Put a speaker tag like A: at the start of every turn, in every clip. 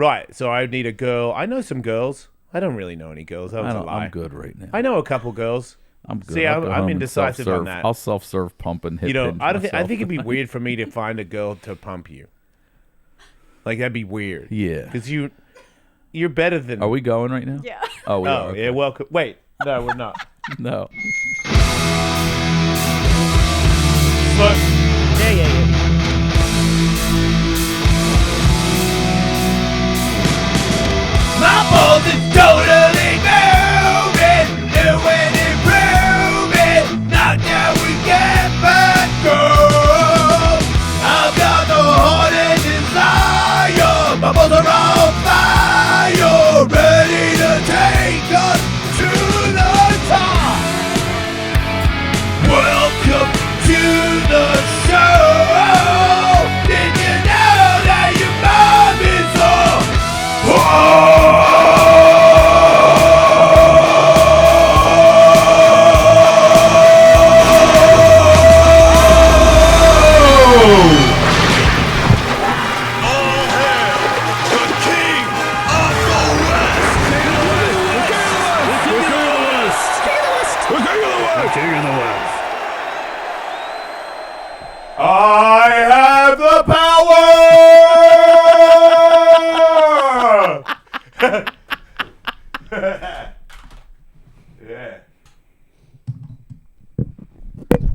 A: Right. So I need a girl. I know some girls. I don't really know any girls. That was a lie.
B: I'm good right now.
A: I know a couple girls.
B: I'm good.
A: See,
B: I'll go
A: I'm
B: home and
A: indecisive on
B: self-serve.
A: that.
B: I'll self-serve pump and hit.
A: You know,
B: binge
A: I think
B: myself.
A: it'd be weird for me to find a girl to pump you. Like that'd be weird.
B: Yeah.
A: Because you're better than.
B: Are we going right now?
C: Yeah.
B: Oh, we are.
A: Oh
B: Okay.
A: yeah. Welcome. Wait. No, we're not.
B: No.
A: Look.
C: Yeah.
A: My balls is totally moving, new and improving. Not that we get back go. I've got the heart and desire. My balls are on fire, ready to take us to the top. Welcome to the show. Did you know that your mom is I have the power! Yeah.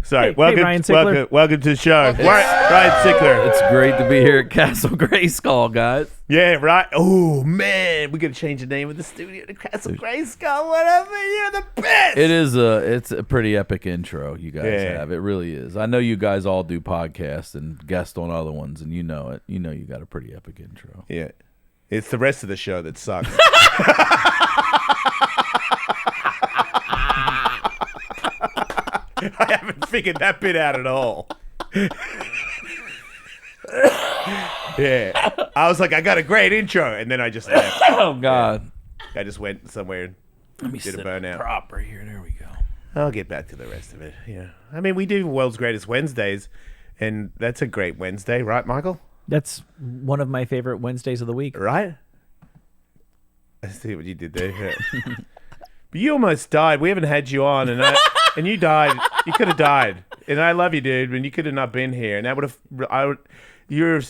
A: Sorry, welcome,
C: Ryan Sickler.
A: welcome to the show. Ryan Sickler.
B: It's great to be here at Castle Grayskull, guys.
A: Yeah, right. Oh, man. We're going to change the name of the studio to Castle Grayskull. Whatever. You're the best.
B: It's a pretty epic intro you guys
A: Yeah.
B: have. It really is. I know you guys all do podcasts and guest on other ones, and you know it. You know you got a pretty epic intro.
A: Yeah. It's the rest of the show that sucks. I haven't figured that bit out at all. Yeah. I was like, I got a great intro. And then I just left.
B: Oh God.
A: I just went somewhere
B: Let me
A: did a
B: sit
A: burnout.
B: proper here. There we go.
A: I'll get back to the rest of it. Yeah. I mean, we do World's Greatest Wednesdays, and that's a great Wednesday, right, Michael?
C: That's one of my favorite Wednesdays of the week.
A: Right? I see what you did there. Yeah. But you almost died. We haven't had you on, and you died. You could have died. And I love you, dude. And you could have not been here. And that would have. You're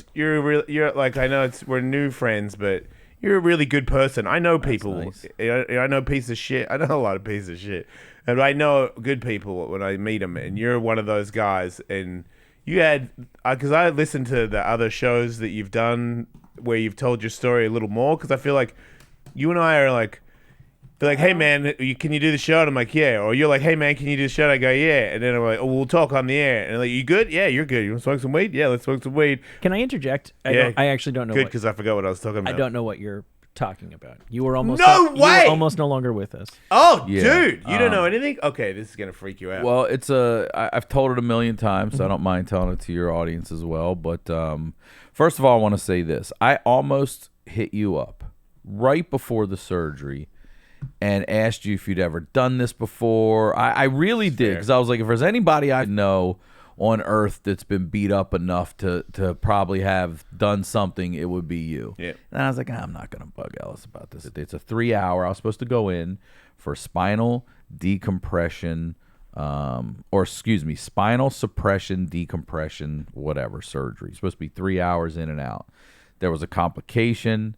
A: like, I know we're new friends, but you're a really good person. I know people.
B: nice.
A: I know piece of shit. I know a lot of pieces of shit, and I know good people when I meet them. And you're one of those guys. And you had, because I listened to the other shows that you've done where you've told your story a little more. Because I feel like you and I are like. They're like, hey, man, can you do the show? And I'm like, yeah. Or you're like, hey, man, can you do the show? And I go, yeah. And then I'm like, oh, we'll talk on the air. And they're like, you good? Yeah, you're good. You want to smoke some weed? Yeah, let's smoke some weed.
C: Can I interject?
A: Yeah.
C: I actually don't know.
A: Good, because I forgot what I was talking about.
C: I don't know what you're talking about. You were almost
A: No
C: you were
A: way!
C: almost no longer with us.
A: Oh,
B: Yeah.
A: dude. You don't know anything? Okay, this is going to freak you out.
B: Well, I've told it a million times, so I don't mind telling it to your audience as well. But first of all, I want to say this. I almost hit you up right before the surgery and asked you if you'd ever done this before. I really did, because I was like, if there's anybody I know on earth that's been beat up enough to probably have done something, it would be you.
A: Yeah.
B: And I was like, I'm not going to bug Ellis about this. It's a 3-hour. I was supposed to go in for spinal decompression, spinal suppression, decompression, whatever, surgery. It's supposed to be 3 hours in and out. There was a complication.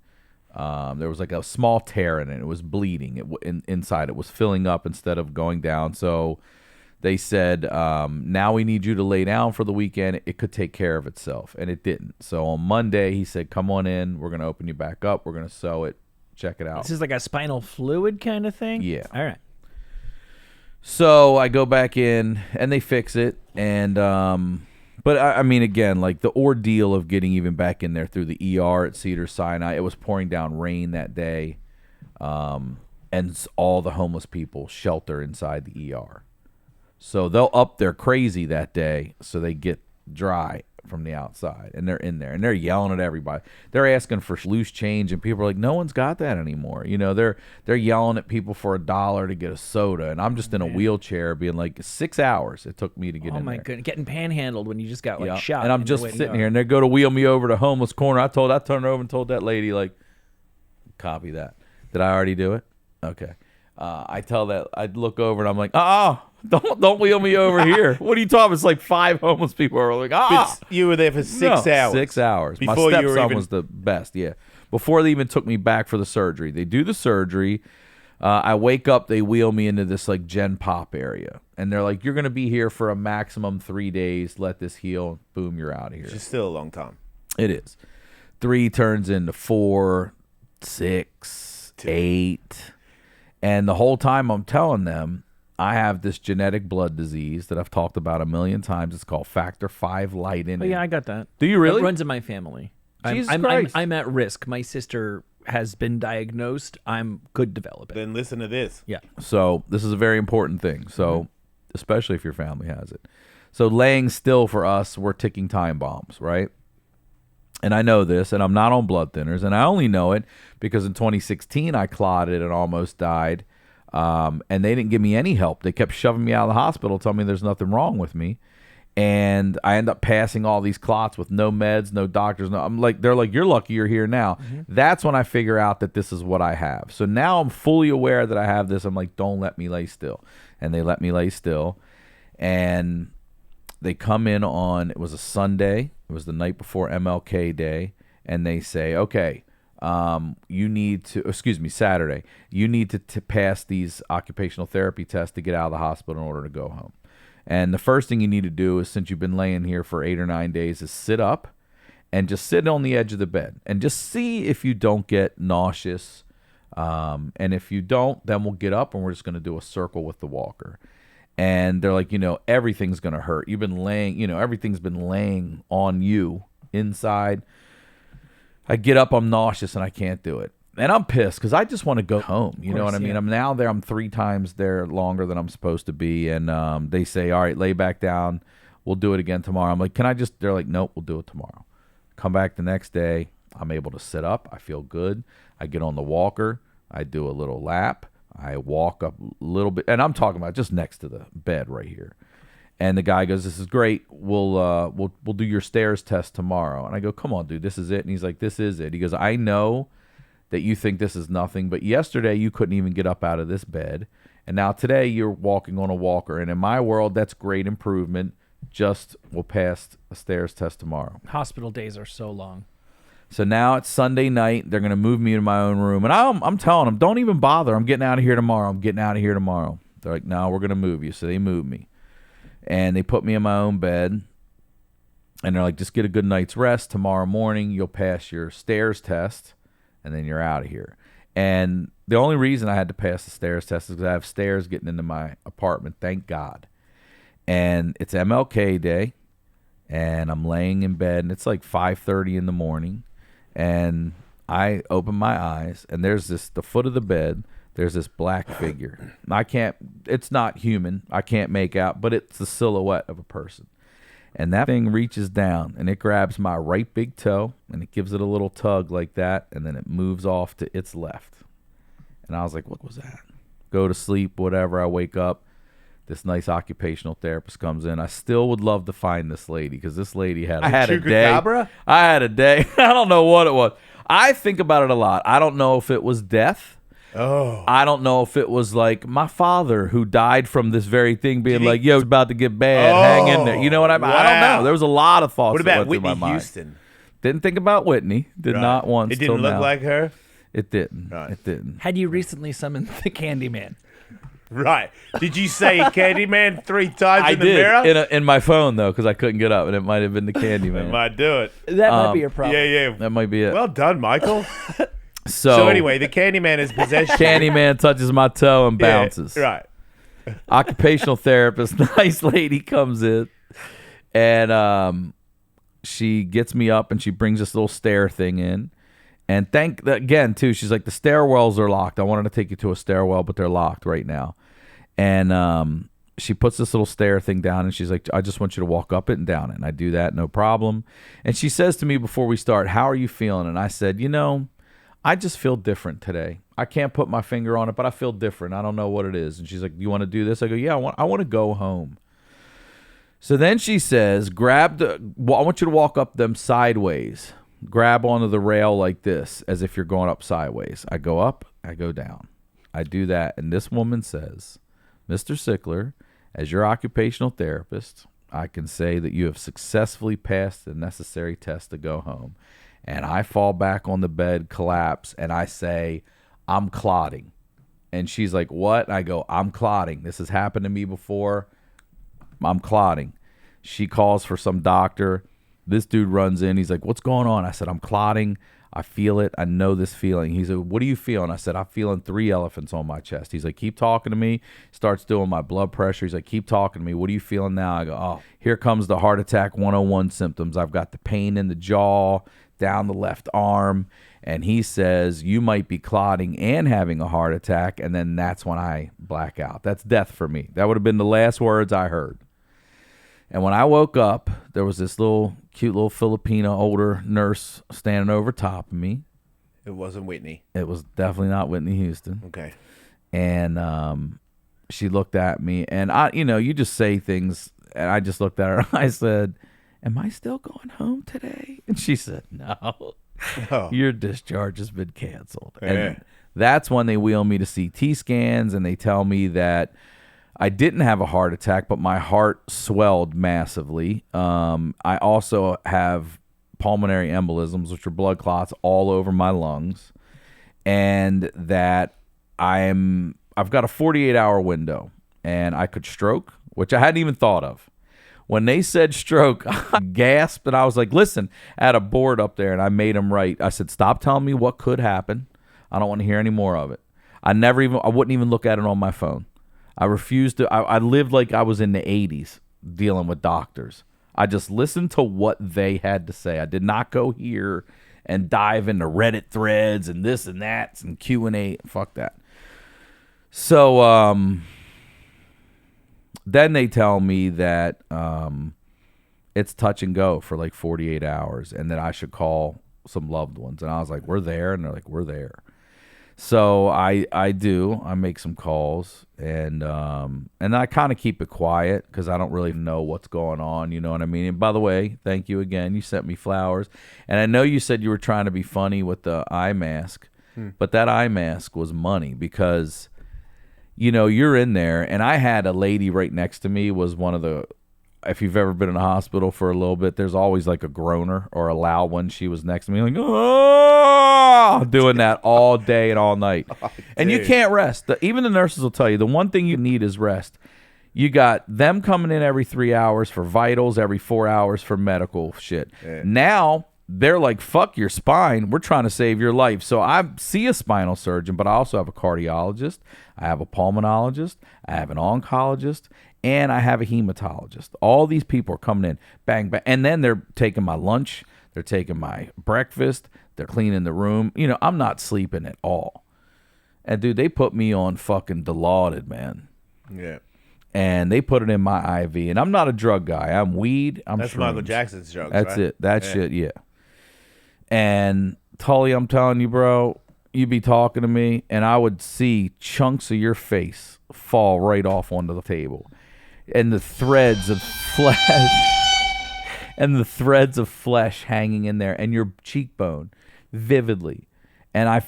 B: There was like a small tear in it. It was bleeding. Inside it was filling up instead of going down. So they said, now we need you to lay down for the weekend. It could take care of itself. And it didn't. So on Monday, he said, come on in. We're going to open you back up. We're going to sew it. Check it out.
C: This is like a spinal fluid kind of thing?
B: Yeah.
C: All right.
B: So I go back in and they fix it. And, but I mean, again, like the ordeal of getting even back in there through the ER at Cedars-Sinai, it was pouring down rain that day. And all the homeless people shelter inside the ER. So they'll up their crazy that day so they get dry from the outside. And they're in there. And they're yelling at everybody. They're asking for loose change. And people are like, no one's got that anymore. You know, they're yelling at people for $1 to get a soda. And I'm just in a wheelchair being like, 6 hours it took me to get in there.
C: Oh, my goodness. Getting panhandled when you just got shot.
B: And I'm just sitting here. And they go to wheel me over to homeless corner. I turned over and told that lady, like, Copy that. Did I already do it? Okay. I tell that, I look over and I'm like, don't wheel me over here. What are you talking about? It's like 5 homeless people are like,
A: You were there for 6 hours.
B: 6 hours. My
A: Before you were
B: stepson
A: even-
B: was the best, yeah. Before they even took me back for the surgery. They do the surgery. I wake up, they wheel me into this like Gen Pop area. And they're like, you're going to be here for a maximum 3 days. Let this heal. Boom, you're out of here.
A: Which is still a long time.
B: It is. 3 turns into 4, 6, 8. And the whole time I'm telling them, I have this genetic blood disease that I've talked about a million times. It's called factor V Leiden.
C: Oh, yeah, I got that.
B: Do you really?
C: It runs in my family.
B: Jesus
C: I'm
B: Christ.
C: at risk. My sister has been diagnosed. I'm could develop it.
A: Then listen to this.
C: Yeah.
B: So this is a very important thing. So especially if your family has it. So laying still for us, we're ticking time bombs, right? And I know this, and I'm not on blood thinners, and I only know it because in 2016 I clotted and almost died, and they didn't give me any help. They kept shoving me out of the hospital, telling me there's nothing wrong with me, and I end up passing all these clots with no meds, no doctors. No, they're like, you're lucky you're here now. That's when I figure out that this is what I have. So now I'm fully aware that I have this. I'm like, don't let me lay still, and they let me lay still, and they come in on, it was a Sunday. It was the night before MLK Day. And they say, okay, you need to, Saturday. You need to pass these occupational therapy tests to get out of the hospital in order to go home. And the first thing you need to do is, since you've been laying here for 8 or 9 days, is sit up and just sit on the edge of the bed. And just see if you don't get nauseous. And if you don't, then we'll get up and we're just going to do a circle with the walker. And they're like, everything's going to hurt. You've been laying, everything's been laying on you inside. I get up, I'm nauseous, and I can't do it. And I'm pissed because I just want to go home. You know what I mean?
C: Yeah.
B: I'm now there. I'm 3 times there longer than I'm supposed to be. And they say, all right, lay back down. We'll do it again tomorrow. I'm like, they're like, nope, we'll do it tomorrow. Come back the next day. I'm able to sit up. I feel good. I get on the walker. I do a little lap. I walk up a little bit, and I'm talking about just next to the bed right here. And the guy goes, "This is great. We'll do your stairs test tomorrow." And I go, "Come on, dude, this is it." And he's like, "This is it." He goes, "I know that you think this is nothing, but yesterday you couldn't even get up out of this bed, and now today you're walking on a walker. And in my world, that's great improvement. Just we'll pass a stairs test tomorrow."
C: Hospital days are so long.
B: So now it's Sunday night. They're going to move me to my own room. And I'm telling them, don't even bother. I'm getting out of here tomorrow. They're like, no, we're going to move you. So they move me. And they put me in my own bed. And they're like, just get a good night's rest. Tomorrow morning, you'll pass your stairs test. And then you're out of here. And the only reason I had to pass the stairs test is because I have stairs getting into my apartment. Thank God. And it's MLK Day. And I'm laying in bed. And it's like 5:30 in the morning. And I open my eyes, and there's the foot of the bed, there's this black figure. It's not human. I can't make out, but it's the silhouette of a person. And that thing reaches down, and it grabs my right big toe, and it gives it a little tug like that, and then it moves off to its left. And I was like, what was that? Go to sleep, whatever. I wake up. This nice occupational therapist comes in. I still would love to find this lady because this lady had a day.
A: Chupacabra?
B: I had a day. I don't know what it was. I think about it a lot. I don't know if it was death.
A: Oh.
B: I don't know if it was like my father who died from this very thing being like, yo, it's about to get bad. Hang in there. You know what I mean? I don't know. There was a lot of thoughts
A: What
B: that
A: about
B: went through
A: Whitney
B: my mind.
A: Houston?
B: Didn't think about Whitney. Did
A: Right.
B: not once.
A: It didn't
B: till
A: look
B: now.
A: like her?
B: It didn't.
A: Right.
B: It didn't.
C: Had you recently summoned the Candyman?
A: Right. Did you say Candyman 3 times
B: I
A: in the
B: did
A: mirror?
B: in my phone though because I couldn't get up and it might have been the
A: That
B: Candyman.
A: might do it.
C: That might be your problem.
A: Yeah.
B: That might be it.
A: Well done, Michael.
B: so
A: So anyway, the Candyman is possession.
B: Candyman touches my toe and
A: Yeah,
B: bounces.
A: right.
B: Occupational therapist, nice lady comes in, and she gets me up and she brings this little stair thing in. And again too, she's like, the stairwells are locked. I wanted to take you to a stairwell, but they're locked right now. And she puts this little stair thing down, and she's like, I just want you to walk up it and down it. And I do that, no problem. And she says to me before we start, how are you feeling? And I said, I just feel different today. I can't put my finger on it, but I feel different. I don't know what it is. And she's like, you want to do this? I go, yeah, I want to go home. So then she says, I want you to walk up them sideways. grab onto the rail like this, as if you're going up sideways. I go up, I go down. I do that, and this woman says, Mr. Sickler, as your occupational therapist, I can say that you have successfully passed the necessary test to go home. And I fall back on the bed, collapse, and I say, I'm clotting. And she's like, what? And I go, I'm clotting. This has happened to me before. I'm clotting. She calls for some doctor. This dude runs in. He's like, what's going on? I said, I'm clotting. I feel it. I know this feeling. He's like, what are you feeling? I said, I'm feeling 3 elephants on my chest. He's like, keep talking to me. Starts doing my blood pressure. He's like, keep talking to me. What are you feeling now? I go, oh, here comes the heart attack 101 symptoms. I've got the pain in the jaw, down the left arm. And he says, you might be clotting and having a heart attack. And then that's when I black out. That's death for me. That would have been the last words I heard. And when I woke up, there was this cute little Filipino older nurse standing over top of me.
A: It wasn't Whitney.
B: It was definitely not Whitney Houston.
A: Okay.
B: And she looked at me, and you just say things, and I just looked at her. And I said, am I still going home today? And she said, no.
A: Oh.
B: Your discharge has been canceled.
A: Yeah.
B: And that's when they wheel me to CT scans, and they tell me that I didn't have a heart attack, but my heart swelled massively. I also have pulmonary embolisms, which are blood clots all over my lungs, and that I've got a 48-hour window, and I could stroke, which I hadn't even thought of. When they said stroke, I gasped, and I was like, listen, I had a board up there, and I made them write. I said, stop telling me what could happen. I don't want to hear any more of it. I wouldn't even look at it on my phone. I refused to. I lived like I was in the 80s dealing with doctors. I just listened to what they had to say. I did not go here and dive into Reddit threads and this and that and Q&A. Fuck that. So then they tell me that it's touch and go for like 48 hours and that I should call some loved ones. And I was like, we're there. And they're like, we're there. So I do. I make some calls, and I kind of keep it quiet because I don't really know what's going on. You know what I mean? And by the way, thank you again. You sent me flowers, and I know you said you were trying to be funny with the eye mask, but that eye mask was money because, you're in there, and I had a lady right next to me was one of the. If you've ever been in a hospital for a little bit, there's always like a groaner or a loud one. She was next to me like, oh, doing that all day and all night. Oh, and you can't rest. Even the nurses will tell you the one thing you need is rest. You got them coming in every 3 hours for vitals, every 4 hours for medical shit. Yeah. Now they're like, fuck your spine. We're trying to save your life. So I see a spinal surgeon, but I also have a cardiologist. I have a pulmonologist. I have an oncologist. And I have a hematologist. All these people are coming in, bang, bang. And then they're taking my lunch. They're taking my breakfast. They're cleaning the room. I'm not sleeping at all. And, dude, they put me on fucking Dilaudid, man.
A: Yeah.
B: And they put it in my IV. And I'm not a drug guy. I'm weed. That's shrooms.
A: Michael Jackson's drugs,
B: That's
A: right?
B: it. That shit, yeah. And, Tully, I'm telling you, bro, you'd be talking to me, and I would see chunks of your face fall right off onto the table. And the threads of flesh hanging in there, and your cheekbone vividly. And I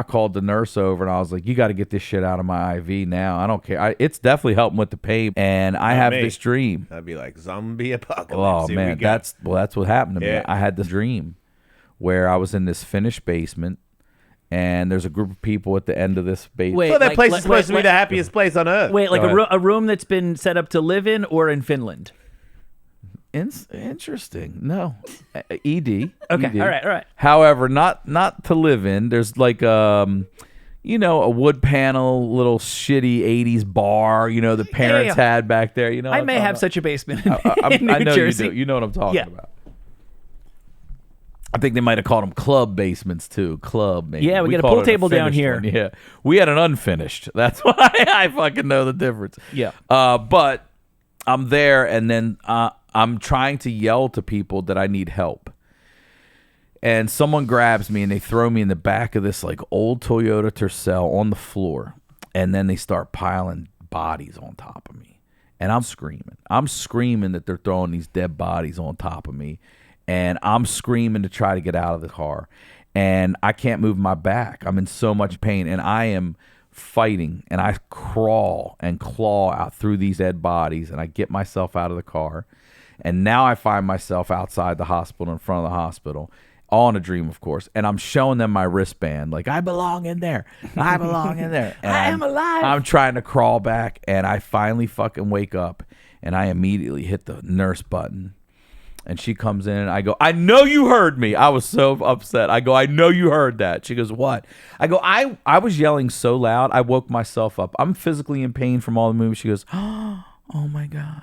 B: called the nurse over, and I was like, you got to get this shit out of my IV now. I don't care. It's definitely helping with the pain. And I have this dream.
A: That'd be like zombie apocalypse.
B: Oh, man, that's what happened to me. I had this dream where I was in this finished basement. And there's a group of people at the end of this basement.
A: Wait, that place is supposed to be the happiest place on earth.
C: Wait, like a room that's been set up to live in, or in Finland?
B: Interesting. No, ED.
C: Okay,
B: ED.
C: all right.
B: However, not to live in. There's like a wood panel, little shitty '80s bar. The parents had back there.
C: I may have such a basement in
B: I know
C: Jersey.
B: You do. You know what I'm talking about. I think they might have called them club basements too. Club, maybe.
C: Yeah, we got a pool table down here.
B: One. Yeah, we had an unfinished. That's why I fucking know the difference.
C: Yeah.
B: But I'm there, and then I'm trying to yell to people that I need help, and someone grabs me and they throw me in the back of this like old Toyota Tercel on the floor, and then they start piling bodies on top of me, and I'm screaming. I'm screaming that they're throwing these dead bodies on top of me. and I'm screaming to try to get out of the car, and I can't move my back. I'm in so much pain, and I am fighting, and I crawl and claw out through these dead bodies, and I get myself out of the car, and now I find myself outside the hospital, in front of the hospital, all in a dream, of course, and I'm showing them my wristband, like, I belong in there. I belong in there. And
C: I am alive.
B: I'm trying to crawl back, and I finally fucking wake up, and I immediately hit the nurse button. And she comes in, and I go, I know you heard me. I was so upset. I go, I know you heard that. She goes, what? I go, I was yelling so loud, I woke myself up. I'm physically in pain from all the movies. She goes, oh my God.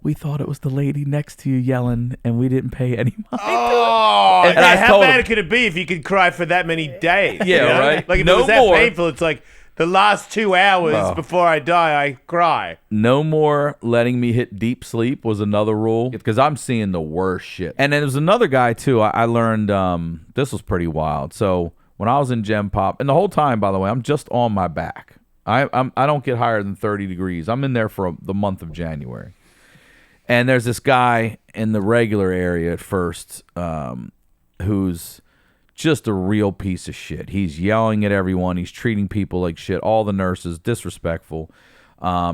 B: We thought it was the lady next to you yelling, and we didn't pay any mind.
A: Oh,
B: And I
A: how
B: told
A: bad
B: him-
A: could it be if you could cry for that many days?
B: Yeah,
A: you know?
B: right.
A: Like if
B: No
A: it was that
B: more.
A: painful, it's like the last 2 hours
B: Oh.
A: before I die, I cry.
B: No more letting me hit deep sleep was another rule, because I'm seeing the worst shit. And then there's another guy too. I learned this was pretty wild. So when I was in Gem Pop, and the whole time, by the way, I'm just on my back. I don't get higher than 30 degrees. I'm in there for the month of January. And there's this guy in the regular area at first who's just a real piece of shit. He's yelling at everyone. He's treating people like shit. All the nurses, disrespectful,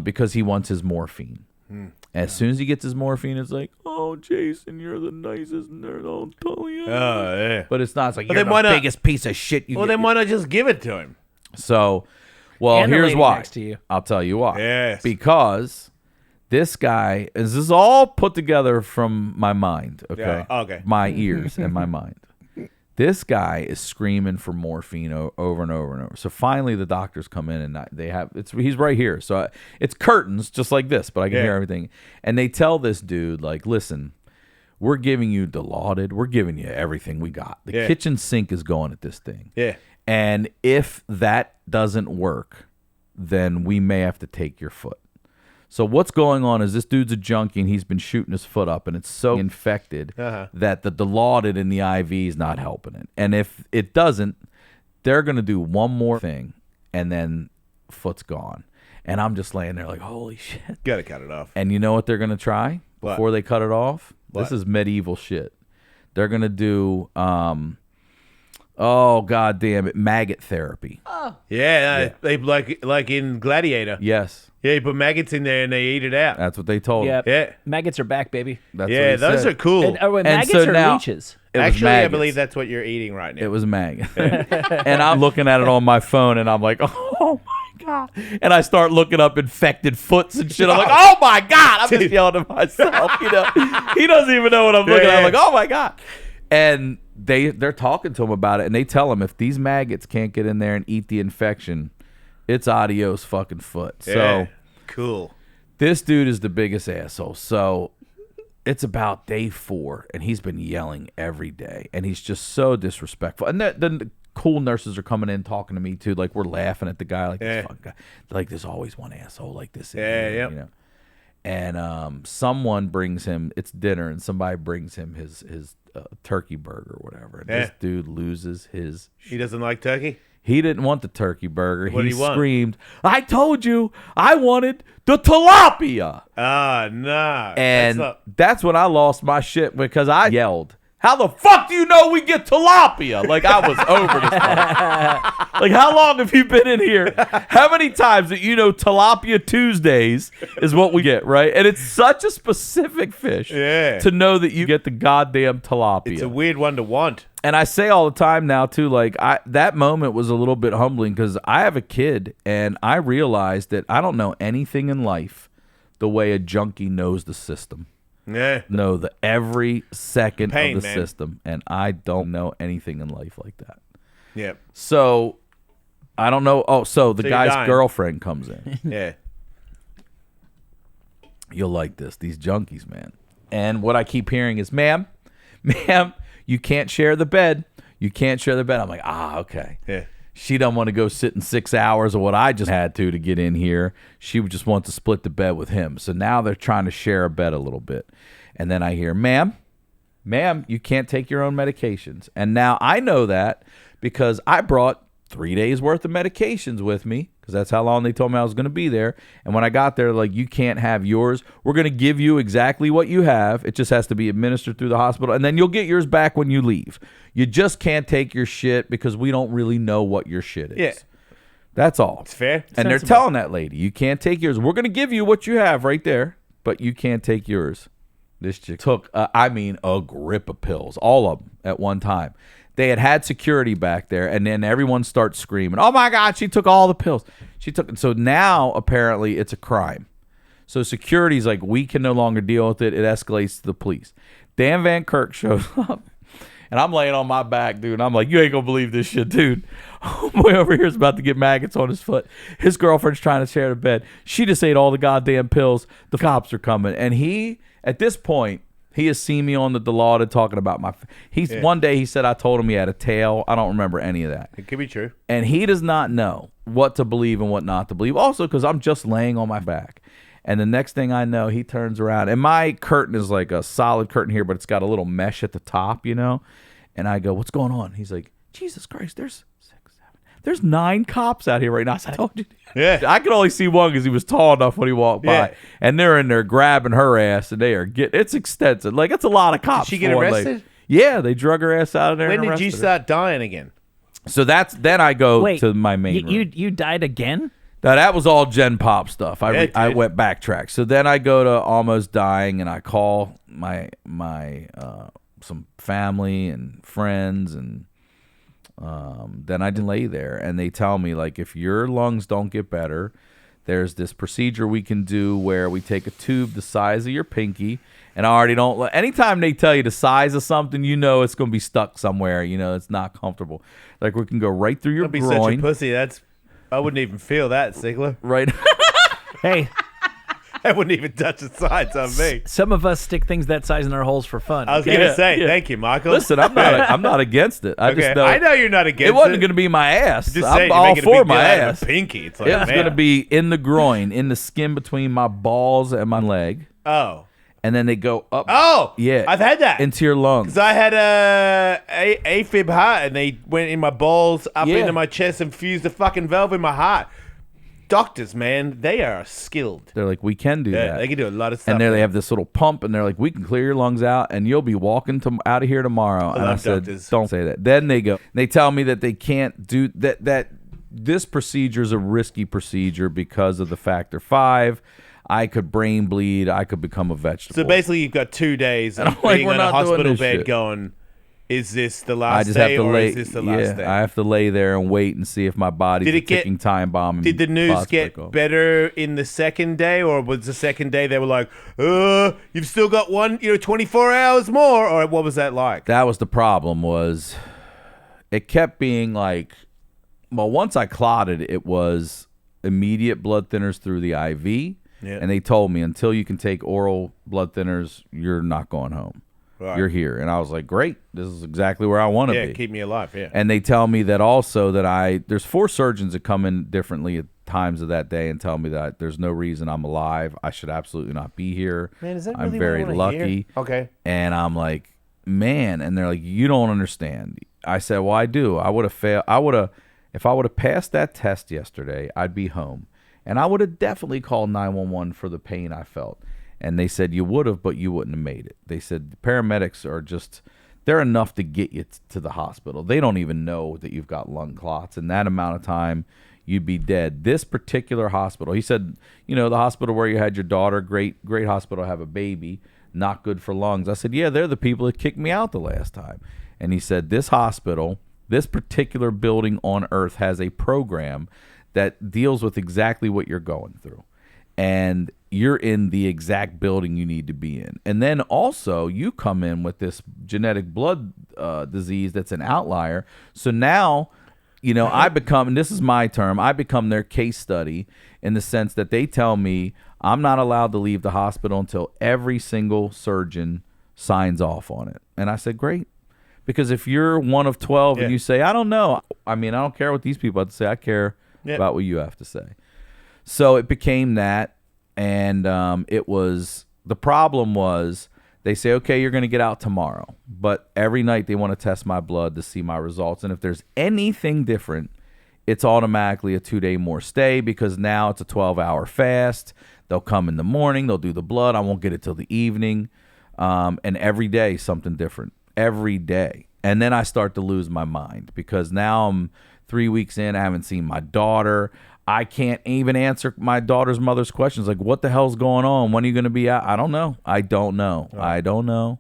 B: because he wants his morphine. As soon as he gets his morphine, it's like, oh, Jason, you're the nicest nurse. Oh, Tully.
A: Oh, yeah.
B: But it's not. It's like,
A: But
B: you're
A: then why
B: the
A: not-
B: biggest piece of shit you
A: Well,
B: get.
A: then why not just give it to him?
B: So, well,
C: And the
B: here's
C: lady
B: why.
C: next to you.
B: I'll tell you why.
A: Yes.
B: Because this guy, this is all put together from my mind, okay?
A: Yeah, okay.
B: My ears and my mind. This guy is screaming for morphine over and over and over. So finally the doctors come in, and he's right here. So it's curtains just like this, but I can hear everything. And they tell this dude, like, listen, we're giving you Dilaudid. We're giving you everything we got. The kitchen sink is going at this thing.
A: Yeah.
B: And if that doesn't work, then we may have to take your foot. So what's going on is this dude's a junkie, and he's been shooting his foot up, and it's so infected that the Dilaudid in the IV is not helping it. And if it doesn't, they're going to do one more thing, and then foot's gone. And I'm just laying there like, holy shit.
A: Gotta cut it off.
B: And you know what they're going to try before they cut it off?
A: What?
B: This is medieval shit. They're going to do, oh, God damn it, maggot therapy.
A: Yeah, they like in Gladiator.
B: Yes,
A: Yeah, you put maggots in there and they eat it out.
B: that's what they told
C: Yeah.
B: him.
A: Yeah.
C: Maggots are back, baby.
B: That's
A: Yeah,
B: what he
A: those
B: said.
A: are cool.
C: And, wait,
B: And
C: maggots
B: so
C: or
B: now-
C: leeches?
B: It was
A: Actually, I
B: maggots.
A: believe that's what you're eating right now.
B: It was maggots. And I'm looking at it on my phone, and I'm like, oh my God. And I start looking up infected foots and shit. I'm like, oh my God. I'm just yelling at myself, you know. He doesn't even know what I'm looking at. I'm like, oh my God. And they're talking to him about it, and they tell him if these maggots can't get in there and eat the infection, it's adios fucking foot.
A: Yeah.
B: So
A: Cool.
B: this dude is the biggest asshole. So it's about day 4, and he's been yelling every day, and he's just so disrespectful. And then the cool nurses are coming in talking to me too, like we're laughing at the guy, like this fucking guy. Like there's always one asshole like this.
A: Yeah.
B: You know. And someone brings him. It's dinner, and somebody brings him his turkey burger or whatever. And this dude loses his.
A: He doesn't like turkey?
B: He didn't want the turkey burger.
A: What
B: he
A: did he want?
B: screamed, "I told you I wanted the tilapia."
A: Ah, no.
B: And that's when I lost my shit, because I yelled, "How the fuck do you know we get tilapia?" Like I was over this fuck. Like, how long have you been in here? How many times that you know tilapia Tuesdays is what we get, right? And it's such a specific fish to know that you get the goddamn tilapia.
A: It's a weird one to want.
B: And I say all the time now too, like that moment was a little bit humbling, because I have a kid, and I realized that I don't know anything in life the way a junkie knows the system.
A: Yeah.
B: Know the every second
A: Pain,
B: of the
A: man.
B: system, and I don't know anything in life like that.
A: Yeah.
B: So I don't know. Oh, so the
A: So you're
B: guy's
A: dying.
B: girlfriend comes in.
A: Yeah.
B: You'll like this. These junkies, man. And what I keep hearing is, ma'am, you can't share the bed. You can't share the bed. I'm like, okay.
A: Yeah.
B: She don't want to go sit in 6 hours of what I just had to get in here. She would just want to split the bed with him. So now they're trying to share a bed a little bit. And then I hear, ma'am, you can't take your own medications. And now I know that because I brought 3 days worth of medications with me, because that's how long they told me I was going to be there. And when I got there, like, you can't have yours. We're going to give you exactly what you have. It just has to be administered through the hospital, and then you'll get yours back when you leave. You just can't take your shit because we don't really know what your shit is.
A: Yeah.
B: That's all.
A: It's fair.
B: And they're telling that lady, you can't take yours. We're going to give you what you have right there, but you can't take yours. This chick took, a grip of pills, all of them at one time. They had security back there, and then everyone starts screaming, "Oh my God, she took all the pills." So now apparently it's a crime. So security's like, we can no longer deal with it. It escalates to the police. Dan Van Kirk shows up, and I'm laying on my back, dude. And I'm like, you ain't gonna believe this shit, dude. Homeboy over here is about to get maggots on his foot. His girlfriend's trying to share the bed. She just ate all the goddamn pills. The cops are coming, and he, at this point, he has seen me on the Dilaudid talking about my. One day he said I told him he had a tail. I don't remember any of that.
A: It could be true.
B: And he does not know what to believe and what not to believe. Also, because I'm just laying on my back. And the next thing I know, he turns around, and my curtain is like a solid curtain here, but it's got a little mesh at the top, you know. And I go, "What's going on?" He's like, "Jesus Christ, there's 9 cops out here right now." I said, "I told you."
A: Yeah.
B: I could only see one because he was tall enough when he walked by.
A: Yeah.
B: And they're in there grabbing her ass, and they are it's extensive. Like, it's a lot of cops.
A: Did she get
B: for a
A: arrested?
B: lady. Yeah, they drug her ass out of there.
A: When
B: and
A: did you
B: arrested her.
A: start dying again?
B: So then I go
C: Wait,
B: to my main room.
C: you died again?
B: Now, that was all Gen Pop stuff. I
A: dude.
B: went backtrack. So then I go to almost dying, and I call my some family and friends, and then I lay there, and they tell me, like, if your lungs don't get better, there's this procedure we can do where we take a tube the size of your pinky, and I already don't. Anytime they tell you the size of something, you know it's going to be stuck somewhere. You know it's not comfortable. Like, we can go right through your
A: Don't be
B: groin.
A: such a pussy. I wouldn't even feel that, Sickler.
B: Right.
C: Hey,
A: I wouldn't even touch the sides on me.
C: some of us stick things that size in our holes for fun.
A: I was
C: okay?
A: gonna say, thank you, Michael.
B: Listen, I'm not against it. I
A: Okay,
B: just know
A: I know you're not against it.
B: it wasn't going to be my ass.
A: Just
B: I'm
A: saying, you're
B: all
A: making a
B: for
A: big deal
B: my
A: out of a
B: ass.
A: pinky. It's like,
B: It was
A: man.
B: going to be in the groin, in the skin between my balls and my leg,
A: Oh.
B: and then they go up.
A: Oh.
B: Yeah,
A: I've had that.
B: into your lungs.
A: Because I had a AFib heart, and they went in my balls, up
B: Yeah.
A: into my chest, and fused the fucking valve in my heart. Doctors, man, they are skilled.
B: They're like, we can do
A: Yeah,
B: that.
A: they can do a lot of stuff.
B: And there they have this little pump, and they're like, we can clear your lungs out, and you'll be walking out of here tomorrow. And I
A: love
B: said,
A: doctors.
B: don't say that. Then they tell me that they can't do that. That this procedure is a risky procedure because of the factor 5. I could brain bleed. I could become a vegetable.
A: So basically, you've got 2 days of
B: I'm like,
A: being
B: we're
A: on a
B: not doing
A: hospital
B: this
A: bed
B: shit.
A: going, is this the
B: I
A: last
B: just have
A: day
B: to
A: or
B: lay.
A: is this the last day?
B: I have to lay there and wait and see if my body's
A: Did
B: a
A: it get-
B: ticking time bomb. And
A: Did the news
B: bots
A: get
B: break off.
A: better in the second day, or was the second day they were like, you've still got 24 hours more, or what was that like?
B: That was the problem. Was it kept being like, well, once I clotted, it was immediate blood thinners through the IV,
A: Yeah.
B: and they told me until you can take oral blood thinners, you're not going home.
A: Right.
B: You're here, and I was like, great, this is exactly where I want to
A: Yeah,
B: be.
A: keep me alive. Yeah.
B: And they tell me that also that there's 4 surgeons that come in differently at times of that day and tell me that there's no reason I'm alive. I should absolutely not be here.
A: Man, is that
B: I'm
A: really
B: very
A: what I wanna
B: lucky.
A: hear? Okay.
B: And I'm like, man. And they're like, you don't understand. I said, well, I do. I would have failed. If I would have passed that test yesterday, I'd be home. And I would have definitely called 911 for the pain I felt. And they said, you would have, but you wouldn't have made it. They said, the paramedics are they're enough to get you to the hospital. They don't even know that you've got lung clots. In that amount of time, you'd be dead. This particular hospital, he said, the hospital where you had your daughter, great hospital to have a baby, not good for lungs. I said, yeah, they're the people that kicked me out the last time. And he said, this hospital, this particular building on earth has a program that deals with exactly what you're going through. And you're in the exact building you need to be in. And then also you come in with this genetic blood disease that's an outlier. So now, I become, and this is my term, I become their case study in the sense that they tell me I'm not allowed to leave the hospital until every single surgeon signs off on it. And I said, great. Because if you're one of 12 and you say, I don't know, I don't care what these people have to say. I care about what you have to say. So it became that, and the problem was they say, okay, you're going to get out tomorrow. But every night they want to test my blood to see my results. And if there's anything different, it's automatically a 2-day more stay because now it's a 12-hour fast. They'll come in the morning. They'll do the blood. I won't get it till the evening. And every day, something different. Every day. And then I start to lose my mind because now I'm 3 weeks in. I haven't seen my daughter. I can't even answer my daughter's mother's questions. Like, what the hell's going on? When are you going to be out? I don't know. I don't know.
A: Oh.
B: I don't know.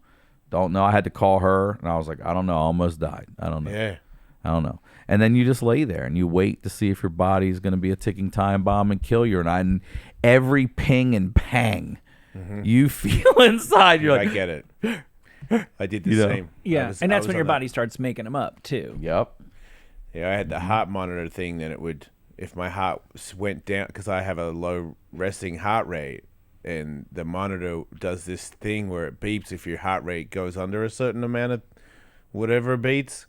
B: Don't know. I had to call her, and I was like, I don't know. I almost died. I don't know.
A: Yeah.
B: I don't know. And then you just lay there and you wait to see if your body is going to be a ticking time bomb and kill you or not. And every ping and pang you feel inside, you're like,
A: I get it. I did the
B: You know?
A: same.
C: Yeah, and
A: I
C: that's
A: was
C: when your
A: on that.
C: body starts making them up too.
B: yep.
A: Yeah, I had the heart monitor thing. Then it would, if my heart went down, because I have a low resting heart rate, and the monitor does this thing where it beeps if your heart rate goes under a certain amount of whatever it beats,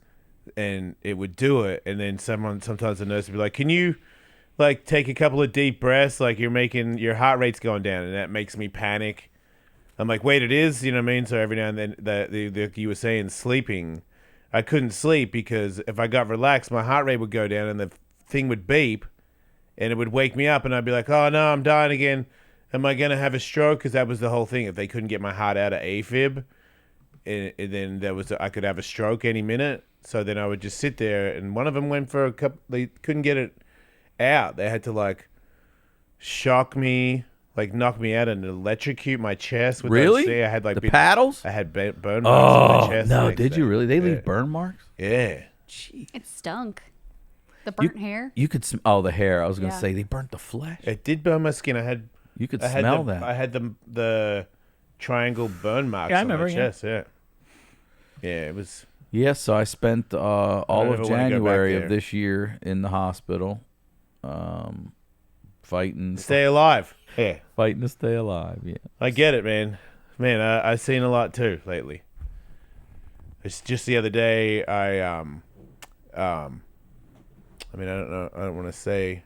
A: and it would do it. And then sometimes the nurse would be like, "Can you, like, take a couple of deep breaths? Like your heart rate's going down," and that makes me panic. I'm like, "Wait, it is?" You know what I mean? So every now and then, the you were saying sleeping. I couldn't sleep because if I got relaxed, my heart rate would go down and the thing would beep and it would wake me up and I'd be like, oh no, I'm dying again. Am I going to have a stroke? Because that was the whole thing. If they couldn't get my heart out of AFib, and then I could have a stroke any minute. So then I would just sit there, and one of them went for a couple, they couldn't get it out. They had to like shock me, like knock me out and electrocute my chest. With
B: Really?
A: Those, I had like
B: The paddles?
A: I had burn marks on my
B: Oh,
A: chest.
B: no.
A: the next
B: Did you
A: day.
B: really? They
A: Yeah.
B: leave burn marks?
A: Yeah.
D: It stunk. The burnt hair.
B: You could oh, the hair. I was going to
D: Yeah.
B: say they burnt the flesh.
A: It did burn my skin.
B: You could
A: I had
B: smell
A: the,
B: that.
A: I had the triangle burn marks
C: Yeah, I
A: on
C: remember,
A: my
C: yeah.
A: chest. Yeah. Yeah, it was.
B: Yes, so I spent all
A: don't
B: of
A: ever wanna go back
B: January
A: there.
B: of this year in the hospital, fighting
A: Stay alive. Yeah.
B: to stay alive. Yeah,
A: I get it, man. Man, I've seen a lot too lately. It's just the other day. I mean, I don't know. I don't want to say.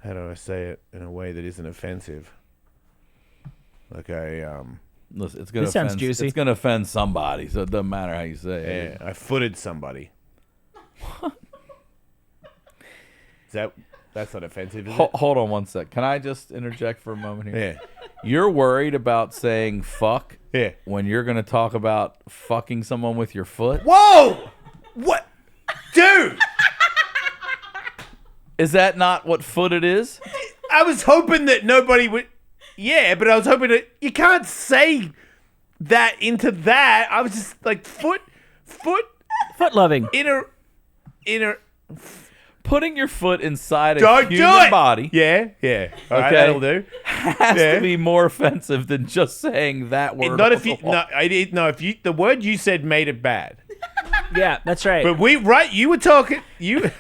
A: How do I say it in a way that isn't offensive? Like
B: listen, it's gonna
C: This sounds
B: offend,
C: juicy.
B: It's gonna offend somebody, so it doesn't matter how you say it.
A: I footed somebody. That's not offensive, is it?
B: Hold on one sec. Can I just interject for a moment here?
A: Yeah.
B: You're worried about saying fuck
A: Yeah.
B: when you're gonna talk about fucking someone with your foot?
A: Whoa! What, dude?
B: Is that not what footed is?
A: I was hoping that nobody would. Yeah, but I was hoping that you can't say that into that. I was just like foot
C: Foot loving.
A: inner.
B: Putting your foot inside a
A: Don't do
B: human
A: it.
B: body
A: Yeah. All right,
B: Okay.
A: that'll do.
B: has
A: Yeah.
B: to be more offensive than just saying that word.
A: Not if
B: on
A: you.
B: the wall.
A: No, I did. No, if you. The word you said made it bad.
C: Yeah, that's right.
A: But you were talking. You.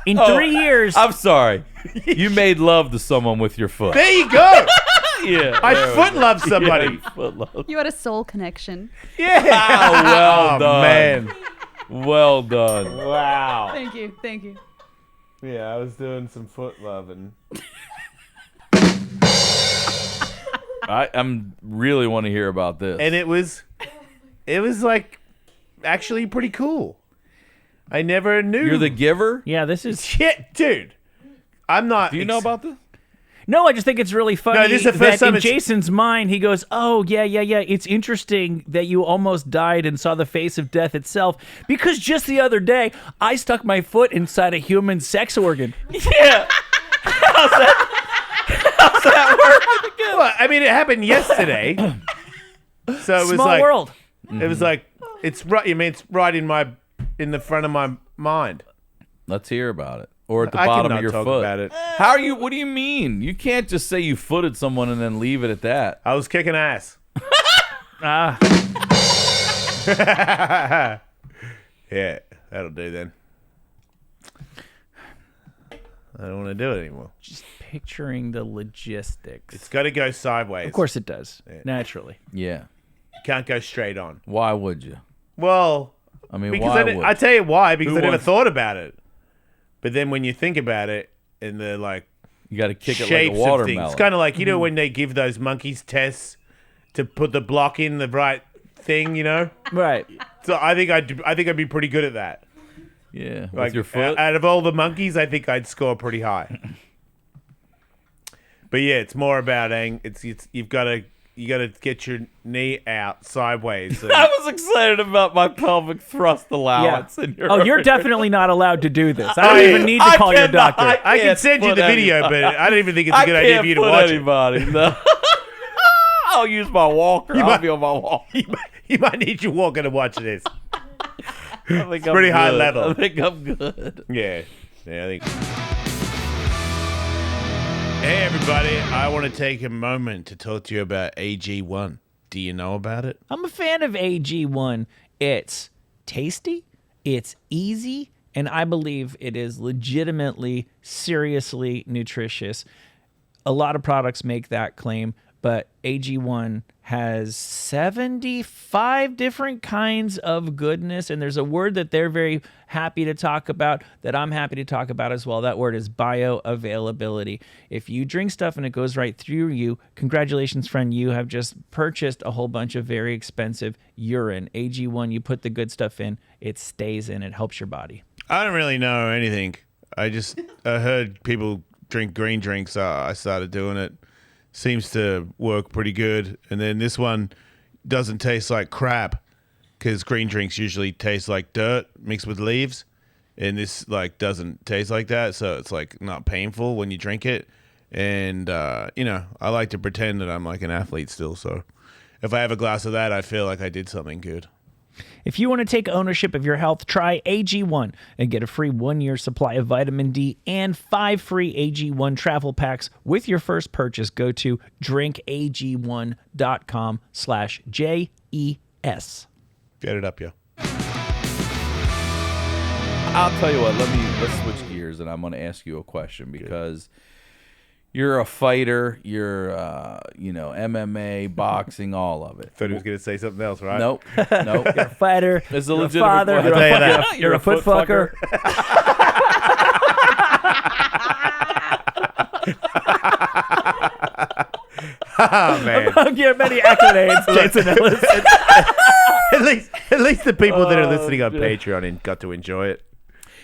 C: In
B: Oh,
C: 3 years,
B: I'm sorry. You made love to someone with your foot.
A: There you go.
B: Yeah.
A: I foot love somebody.
B: Yeah, foot love.
D: You had a soul connection.
A: Yeah.
B: Oh, well done.
A: man.
B: Well done.
A: Wow.
D: Thank you. Thank you.
A: Yeah, I was doing some foot loving.
B: I'm really want to hear about this.
A: And it was like actually pretty cool. I never knew.
B: You're the giver?
C: yeah, this is
A: shit, dude. I'm not.
B: Do you know about this?
C: no. I just think it's really funny
A: No, this is the first
C: that
A: time
C: in
A: it's-
C: Jason's mind he goes, "Oh yeah. It's interesting that you almost died and saw the face of death itself because just the other day I stuck my foot inside a human sex organ."
B: Yeah. How's that work?
A: Well, I mean, it happened yesterday. So it was
C: Small
A: like
C: world.
A: it was like it's right. I mean, it's right in the front of my mind.
B: Let's hear about it. Or at the
A: I
B: bottom
A: cannot
B: of your
A: talk
B: foot.
A: about it.
B: How are you? What do you mean? You can't just say you footed someone and then leave it at that.
A: I was kicking ass.
C: Ah,
A: Yeah, that'll do then. I don't want to do it anymore.
C: just picturing the logistics.
A: It's got to go sideways.
C: Of course it does. Naturally.
B: Yeah.
A: Can't go straight on.
B: Why would you?
A: Well,
B: I mean,
A: because
B: why would
A: I tell you why. Because
B: Who
A: I never
B: wants-
A: thought about it. But then when you think about it, in the like
B: you got to kick it like
A: shapes
B: a
A: of
B: watermelon?
A: things, it's kind of like when they give those monkeys tests to put the block in the right thing,
C: Right.
A: So I think I'd be pretty good at that.
B: Yeah, with
A: Like
B: your foot.
A: out of all the monkeys, I think I'd score pretty high. But yeah, it's more about it's you got to get your knee out sideways.
B: I was excited about my pelvic thrust allowance.
C: Yeah.
B: And you're
C: Oh, you're definitely not allowed to do this. I don't even need to call your doctor.
A: I can send you the video, but I don't even think it's a good idea for you to watch
B: anybody. No. I'll use my walker. I'll be on my walker.
A: it. You might need your walker to watch this.
B: I think I'm
A: pretty high
B: good.
A: level.
B: I think I'm good.
A: Yeah, I think. Hey everybody, I want to take a moment to talk to you about AG1. Do you know about it?
C: I'm a fan of AG1. It's tasty, it's easy, and I believe it is legitimately, seriously nutritious. A lot of products make that claim, but AG1 has 75 different kinds of goodness, and there's a word that they're very happy to talk about that I'm happy to talk about as well. That word is bioavailability. If you drink stuff and it goes right through you, congratulations, friend. You have just purchased a whole bunch of very expensive urine. AG1, you put the good stuff in, it stays in, it helps your body.
A: I don't really know anything. I heard people drink green drinks. I started doing it. Seems to work pretty good. And then this one doesn't taste like crap because green drinks usually taste like dirt mixed with leaves. And this like doesn't taste like that. So it's like not painful when you drink it. And, I like to pretend that I'm like an athlete still. So if I have a glass of that, I feel like I did something good.
C: If you want to take ownership of your health, try AG1 and get a free 1-year supply of vitamin D and 5 free AG1 travel packs with your first purchase. Go to drinkag1.com/JES.
A: Get it up, yo.
B: I'll tell you what. Let's switch gears, and I'm going to ask you a question because you're a fighter. You're, MMA, boxing, all of it.
A: Thought he was going to say something else, right?
B: Nope.
C: You're a fighter.
B: It's a
C: You're a
B: legitimate
C: father.
B: question.
C: You're,
A: I'll tell you that.
C: you're a foot fucker.
A: Oh, man.
C: Among your many accolades, Jason Ellis.
A: At least the people that are listening on Patreon got to enjoy it.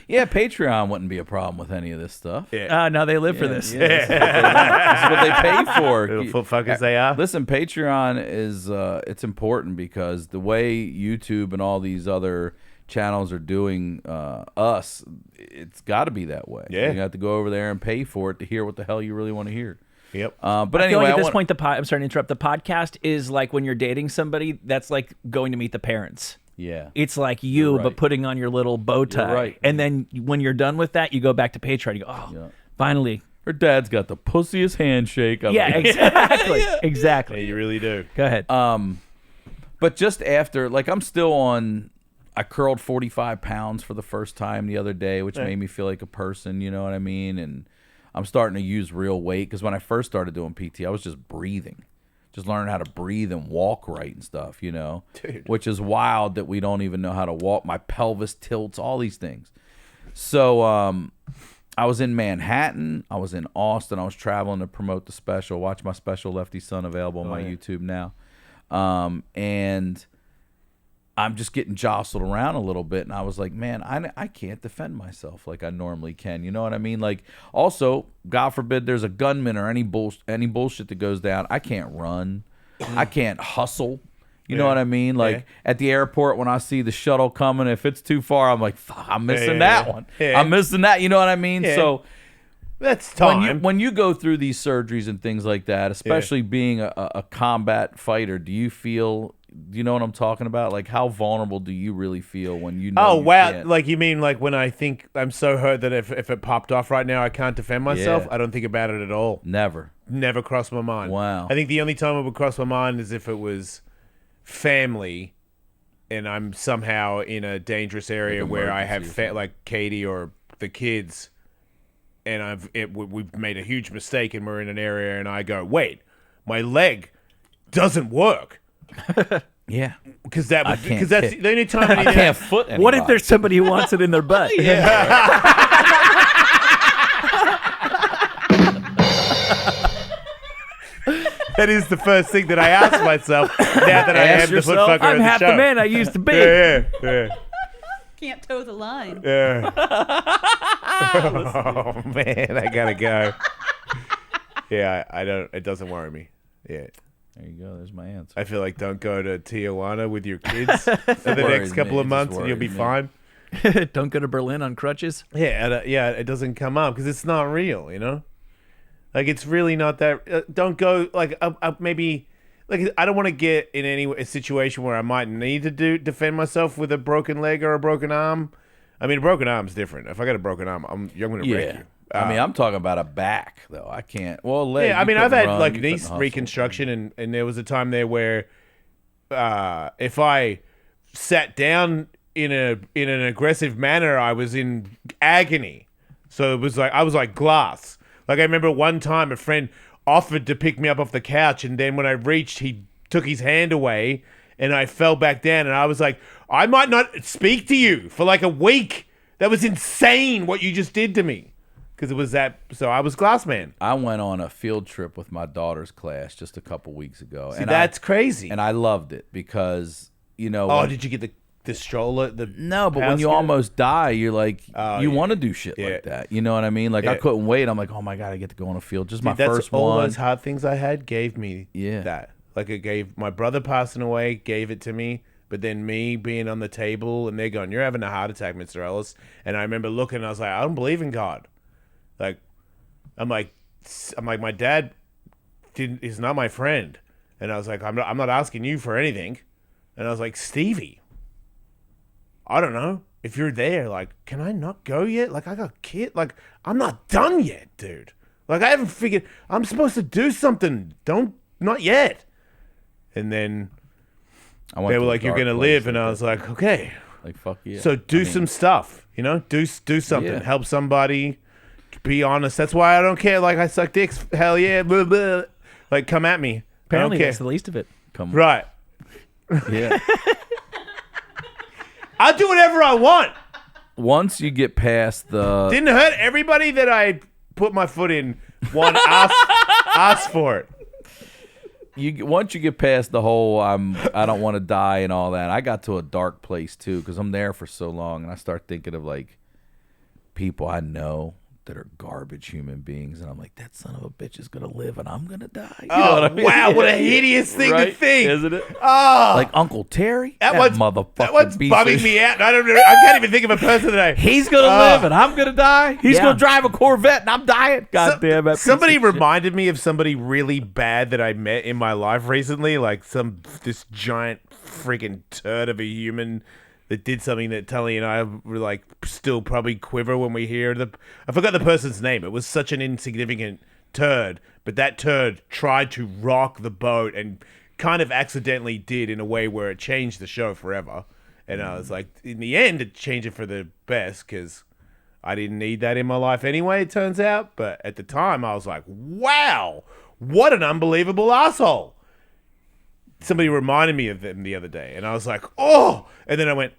B: Yeah, Patreon wouldn't be a problem with any of this stuff.
A: Yeah.
C: No, they live for this.
B: Yeah, this is what they pay for.
A: Little foot fuckers they are.
B: Listen, Patreon is it's important because the way YouTube and all these other channels are doing us, it's got to be that way.
A: Yeah.
B: You have to go over there and pay for it to hear what the hell you really want to hear.
A: Yep.
B: But
C: I feel
B: anyway,
C: like at this point, I'm sorry to interrupt. The podcast is like when you're dating somebody, that's like going to meet the parents.
B: yeah,
C: It's like you,
B: You're right.
C: but putting on your little bow tie.
B: right.
C: And then when you're done with that, you go back to Patreon. You go, oh,
B: Yeah.
C: finally.
B: her dad's got the pussiest handshake.
C: Yeah, exactly. Exactly.
A: Yeah, you really do.
C: Go ahead.
B: But just after, like, I'm still on. I curled 45 pounds for the first time the other day, which made me feel like a person. You know what I mean? And I'm starting to use real weight because when I first started doing PT, I was just breathing, just learning how to breathe and walk right and stuff, Dude. Which is wild that we don't even know how to walk. My pelvis tilts, all these things. So I was in Manhattan. I was in Austin. I was traveling to promote the special. Watch my special, Lefty Son, available on my YouTube now. And I'm just getting jostled around a little bit, and I was like, man, I can't defend myself like I normally can. You know what I mean? Like, also, God forbid there's a gunman or any bullshit that goes down. I can't run. I can't hustle. You know what I mean? Like, at the airport when I see the shuttle coming, if it's too far, I'm like, fuck, I'm missing that one.
A: Yeah.
B: I'm missing that. You know what I mean?
A: Yeah.
B: So
A: That's time.
B: when you go through these surgeries and things like that, especially being a combat fighter, do you know what I'm talking about? Like, how vulnerable do you really feel when you know?
A: Oh,
B: you
A: wow.
B: can't?
A: Like, you mean like when I think I'm so hurt that if it popped off right now, I can't defend myself?
B: Yeah.
A: I don't think about it at all.
B: Never.
A: Never crossed my mind.
B: Wow.
A: I think the only time it would cross my mind is if it was family and I'm somehow in a dangerous area
B: Like
A: where I have
B: emergency or
A: like Katie or the kids and we've made a huge mistake and we're in an area and I go, wait, my leg doesn't work.
B: Yeah.
A: Because that's
B: kick.
A: the only time
B: I can't foot anybody.
C: What if there's somebody who wants it in their butt?
A: That is the first thing that I ask myself now that I
B: Ask
A: am the foot
B: yourself?
A: fucker
C: I'm
A: of the
C: half
A: show.
C: the man I used to be.
A: Yeah.
D: Can't toe the line.
A: Yeah. Oh man, I gotta go. Yeah, I don't. It doesn't worry me. Yeah.
B: There you go. There's my answer.
A: I feel like don't go to Tijuana with your kids for the next
B: Worries
A: couple
B: me.
A: of
B: It
A: months,
B: just
A: and you'll be
B: worries
A: fine.
C: Don't go to Berlin on crutches.
A: Yeah, yeah. It doesn't come up because it's not real. You know, like it's really not that. Don't go like maybe. Like I don't want to get in a situation where I might need to defend myself with a broken leg or a broken arm. I mean, a broken arm's different. If I got a broken arm, I'm going to break you.
B: I mean, I'm talking about a back though. I can't. Well, leg.
A: Yeah, I
B: you
A: mean, I've
B: couldn't
A: had
B: run,
A: like
B: you
A: knee
B: couldn't hustle.
A: reconstruction, and there was a time there where if I sat down in an aggressive manner, I was in agony. So it was like I was like glass. Like I remember one time a friend offered to pick me up off the couch, and then when I reached, he took his hand away, and I fell back down, and I was like, I might not speak to you for like a week. That was insane what you just did to me. Because it was that, so I was glass man.
B: I went on a field trip with my daughter's class just a couple weeks ago.
A: See, that's crazy.
B: And I loved it because, you know.
A: Oh, did you get the stroller?
B: No, but when you
A: basket?
B: almost die, you're like, you
A: yeah.
B: want to do shit
A: Yeah.
B: like that. You know what I mean? Like, I
A: Yeah.
B: couldn't wait. I'm like, oh my God, I get to go on a field. Just my
A: Dude, that's
B: first
A: all
B: one.
A: those hard things I had gave me
B: Yeah.
A: that. Like it gave my brother passing away, gave it to me. But then me being on the table and they're going, you're having a heart attack, Mr. Ellis. And I remember looking and I was like, I don't believe in God. Like, I'm like, my dad is not my friend. And I was like, I'm not asking you for anything. And I was like, Stevie, I don't know. If you're there, like, can I not go yet? Like, I got kid. Like, I'm not done yet, dude. Like, I haven't figured. I'm supposed to do something. Not yet. And then
B: I went
A: they
B: to
A: were
B: a
A: like, you're
B: dark
A: gonna
B: place
A: live, and I
B: that.
A: was like, okay.
B: Like, fuck yeah.
A: So do
B: I mean,
A: some stuff, you know. Do something.
B: Yeah.
A: Help somebody. Be honest. That's why I don't care. Like I suck dicks. Hell yeah. Blah, blah. Like come at me.
C: Apparently,
A: I don't
C: that's the
A: care.
C: least of it.
B: Come
A: Right.
B: Yeah.
A: I'll do whatever I want.
B: Once you get past the.
A: Didn't hurt everybody that I put my foot in. One ask for it.
B: Once you get past the whole I don't want to die and all that, I got to a dark place too because I'm there for so long, and I start thinking of like people I know that are garbage human beings, and I'm like, that son of a bitch is gonna live and I'm gonna die. You know
A: Oh
B: what I mean?
A: wow! What a hideous thing
B: Right?
A: to think,
B: Isn't it?
A: Oh,
B: Like Uncle Terry,
A: that
B: motherfucker.
A: one's bumming me out. I can't even think of a person today.
B: He's gonna live and I'm gonna die. He's
C: Yeah.
B: gonna drive a Corvette and I'm dying. God damn it!
A: Somebody reminded me of somebody really bad that I met in my life recently, like this giant freaking turd of a human that did something that Tully and I were like still probably quiver when we hear I forgot the person's name. It was such an insignificant turd, but that turd tried to rock the boat and kind of accidentally did in a way where it changed the show forever. And I was like, in the end, it changed it for the best because I didn't need that in my life anyway, it turns out. But at the time, I was like, wow, what an unbelievable asshole. Somebody reminded me of them the other day, and I was like, oh. And then I went,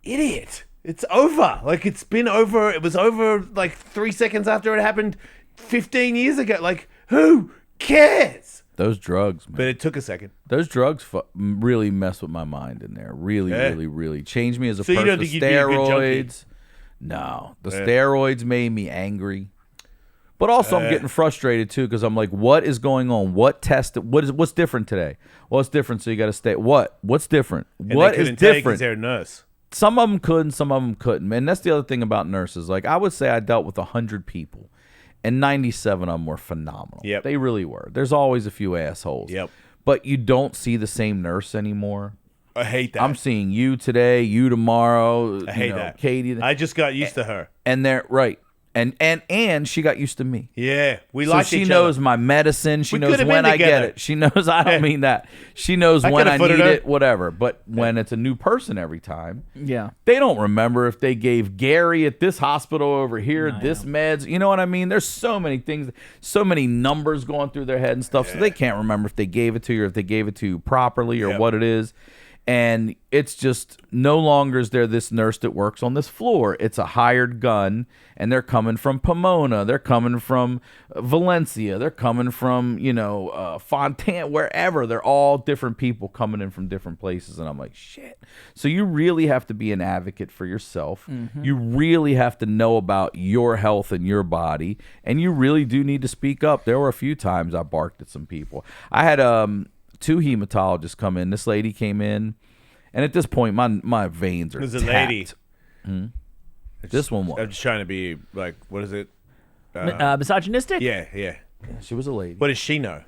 A: idiot. It's over. Like, it's been over. It was over like 3 seconds after it happened 15 years ago. Like, who cares?
B: Those drugs, man.
A: But it took a second.
B: Those drugs really mess with my mind in there. Really,
A: Yeah.
B: really, really changed me as a
A: So you
B: person.
A: don't think you'd be a good junkie?
B: Steroids. No, the steroids made me angry. But also, I'm getting frustrated too because I'm like, what is going on? What's different today? What's different? So you got to stay. What's different?
A: And
B: What
A: they
B: is
A: couldn't tell you 'cause
B: different?
A: they're a nurse.
B: Some of them could and some of them couldn't. And that's the other thing about nurses. Like, I would say I dealt with 100 people, and 97 of them were phenomenal.
A: Yep.
B: They really were. There's always a few assholes.
A: Yep.
B: But you don't see the same nurse anymore.
A: I hate that.
B: I'm seeing you today, you tomorrow.
A: I hate that.
B: Katie.
A: I just got used to her.
B: And they're right. And she got used to me.
A: Yeah, we
B: So
A: liked
B: she
A: each
B: knows
A: other.
B: my medicine. She
A: We
B: knows
A: could've
B: when
A: been
B: I get
A: together.
B: it. She knows I don't mean that. She knows
A: I
B: when
A: could've
B: I
A: footed
B: need
A: her.
B: it, whatever. But when it's a new person every time,
C: Yeah.
B: they don't remember if they gave Gary at this hospital over here this meds. You know what I mean? There's so many things, so many numbers going through their head and stuff, so they can't remember if they gave it to you or if they gave it to you properly or
A: Yep.
B: what it is. And it's just no longer is there this nurse that works on this floor. It's a hired gun, and they're coming from Pomona. They're coming from Valencia. They're coming from, Fontana, wherever. They're all different people coming in from different places. And I'm like, shit. So you really have to be an advocate for yourself. Mm-hmm. You really have to know about your health and your body. And you really do need to speak up. There were a few times I barked at some people. I had 2 hematologists come in. This lady came in, and at this point, my veins are
A: There's a
B: tapped.
A: lady.
B: This one was.
A: I'm just trying to be like, what is it?
C: Misogynistic?
A: Yeah.
B: Yeah, she was a lady.
A: What does she know?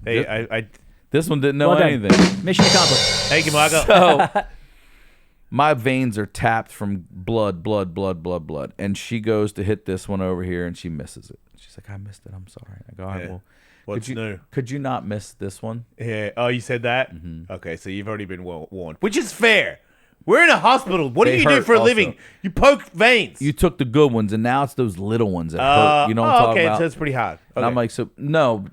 A: Hey,
B: This one didn't know
C: Well done.
B: anything.
C: Mission accomplished.
A: thank you, Michael.
B: So my veins are tapped from blood. And she goes to hit this one over here, and she misses it. She's like, I missed it. I'm sorry. I go, all right,
A: Yeah.
B: well,
A: What's new?
B: Could you not miss this one?
A: Yeah. Oh, you said that? Mm-hmm. Okay, so you've already been warned, which is fair. We're in a hospital. What
B: They
A: do you do
B: hurt
A: for a
B: also.
A: living? You poke veins.
B: You took the good ones, and now it's those little ones that hurt. You know what I'm talking
A: okay,
B: about?
A: so it's pretty hard.
B: And
A: Okay.
B: I'm like, so no,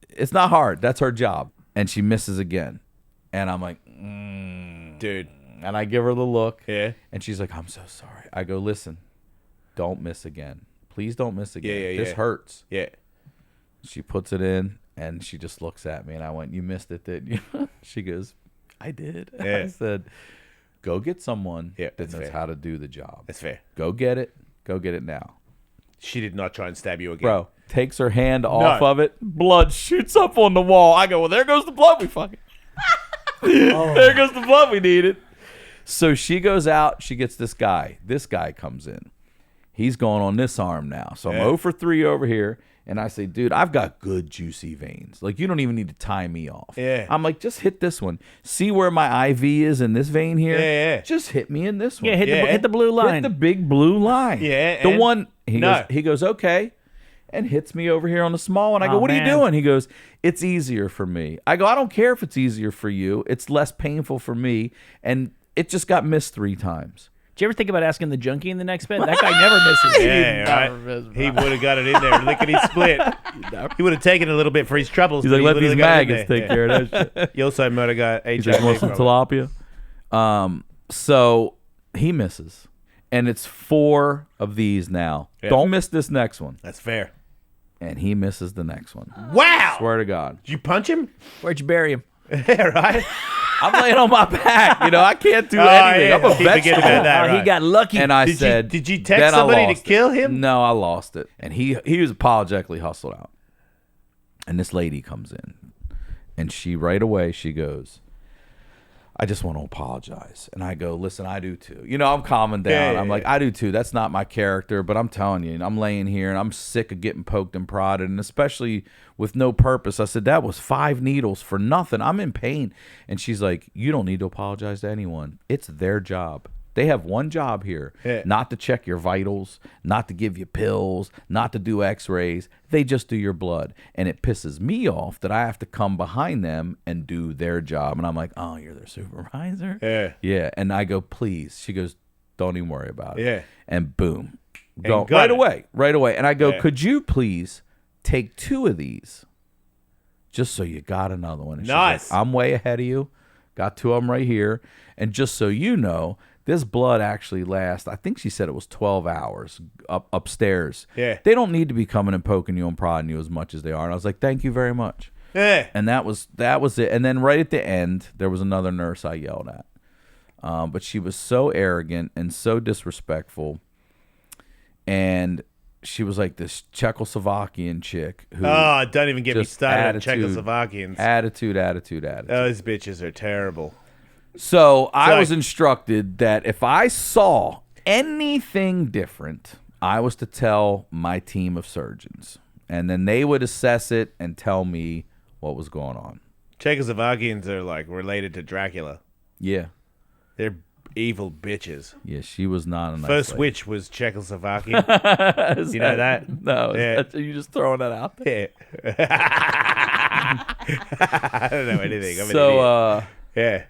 B: it's not hard. That's her job. And she misses again. And I'm like,
A: dude.
B: and I give her the look.
A: Yeah.
B: And she's like, I'm so sorry. I go, listen, don't miss again. Please don't miss again.
A: Yeah,
B: This
A: yeah.
B: hurts.
A: Yeah.
B: She puts it in, and she just looks at me, and I went, you missed it, didn't you? She goes, I did.
A: Yeah.
B: I said, go get someone
A: Yeah,
B: that
A: that's
B: knows
A: fair.
B: how to do the job.
A: That's fair.
B: Go get it. Go get it now.
A: She did not try and stab you again.
B: Bro, takes her hand off
A: No.
B: of it. Blood shoots up on the wall. I go, well, there goes the blood we fucking. There goes the blood we needed. So she goes out. She gets this guy. This guy comes in. He's going on this arm now. So I'm
A: Yeah.
B: 0 for 3 over here. And I say, dude, I've got good juicy veins. Like, you don't even need to tie me off.
A: Yeah.
B: I'm like, just hit this one. See where my IV is in this vein here?
A: Yeah.
B: Just hit me in this one.
C: Yeah,
A: Yeah.
C: hit the blue line.
B: Hit the big blue line.
A: Yeah,
B: The
A: and-
B: one
A: No.
B: he goes, okay. And hits me over here on the small one. I go,
C: Oh,
B: what are you
C: man.
B: doing? He goes, it's easier for me. I go, I don't care if it's easier for you. It's less painful for me. And it just got missed 3 times.
C: Did you ever think about asking the junkie in the next bed? That guy never misses.
A: Yeah, right. He would have got it in there. Lickety split. He would have taken a little bit for his troubles.
B: He's
A: but
B: like,
A: he
B: let
A: would've
B: these
A: got it in
B: maggots
A: there.
B: take care of that shit.
A: You also might have got
B: He's like, want
A: HIV.
B: some tilapia? So he misses. And it's 4 of these now.
A: Yeah.
B: Don't miss this next one.
A: That's fair.
B: And he misses the next one.
A: Wow.
B: Swear to God.
A: Did you punch him?
C: Where'd you bury him?
A: Yeah, right?
B: I'm laying on my back. I can't do anything.
A: yeah.
B: I'm a
A: Keep forgetting
B: vegetable.
A: about that.
C: Oh, he
A: right.
C: got lucky.
B: And I
A: Did you-
B: said,
A: did you text
B: then I
A: somebody to
B: lost it.
A: kill him?
B: No, I lost it. And he was apologetically hustled out. And this lady comes in, and she right away, she goes, I just want to apologize. And I go, listen, I do too. I'm calming down.
A: Yeah,
B: I'm like,
A: yeah.
B: I do too. That's not my character, but I'm telling you, and I'm laying here and I'm sick of getting poked and prodded, and especially with no purpose. I said, that was 5 needles for nothing. I'm in pain. And she's like, you don't need to apologize to anyone. It's their job. They have one job here,
A: Yeah.
B: not to check your vitals, not to give you pills, not to do x-rays. They just do your blood. And it pisses me off that I have to come behind them and do their job. And I'm like, oh, you're their supervisor?
A: Yeah.
B: Yeah. And I go, please. She goes, don't even worry about it.
A: Yeah.
B: And boom.
A: And
B: Go
A: got
B: right away. And I go,
A: Yeah.
B: could you please take 2 of these just so you got another one? And she's
A: Nice.
B: like, I'm way ahead of you. Got 2 of them right here. And just so you know, this blood actually lasts, I think she said it was 12 hours upstairs.
A: Yeah.
B: They don't need to be coming and poking you and prodding you as much as they are. And I was like, thank you very much.
A: Yeah.
B: And that was it. And then right at the end, there was another nurse I yelled at. But she was so arrogant and so disrespectful. And she was like this Czechoslovakian chick who
A: Oh, don't even get me
B: just
A: started on
B: attitude.
A: Czechoslovakians.
B: attitude.
A: Those bitches are terrible.
B: So I
A: Sorry.
B: was instructed that if I saw anything different, I was to tell my team of surgeons. And then they would assess it and tell me what was going on.
A: Czechoslovakians are like related to Dracula.
B: Yeah.
A: They're evil bitches.
B: Yeah, she was not a nice
A: First
B: lady.
A: witch was Czechoslovakian.
B: Is
A: You know that?
B: No.
A: Yeah.
B: Are you just throwing that out there?
A: Yeah. I don't know anything. I'm an idiot.
B: So
A: Yeah.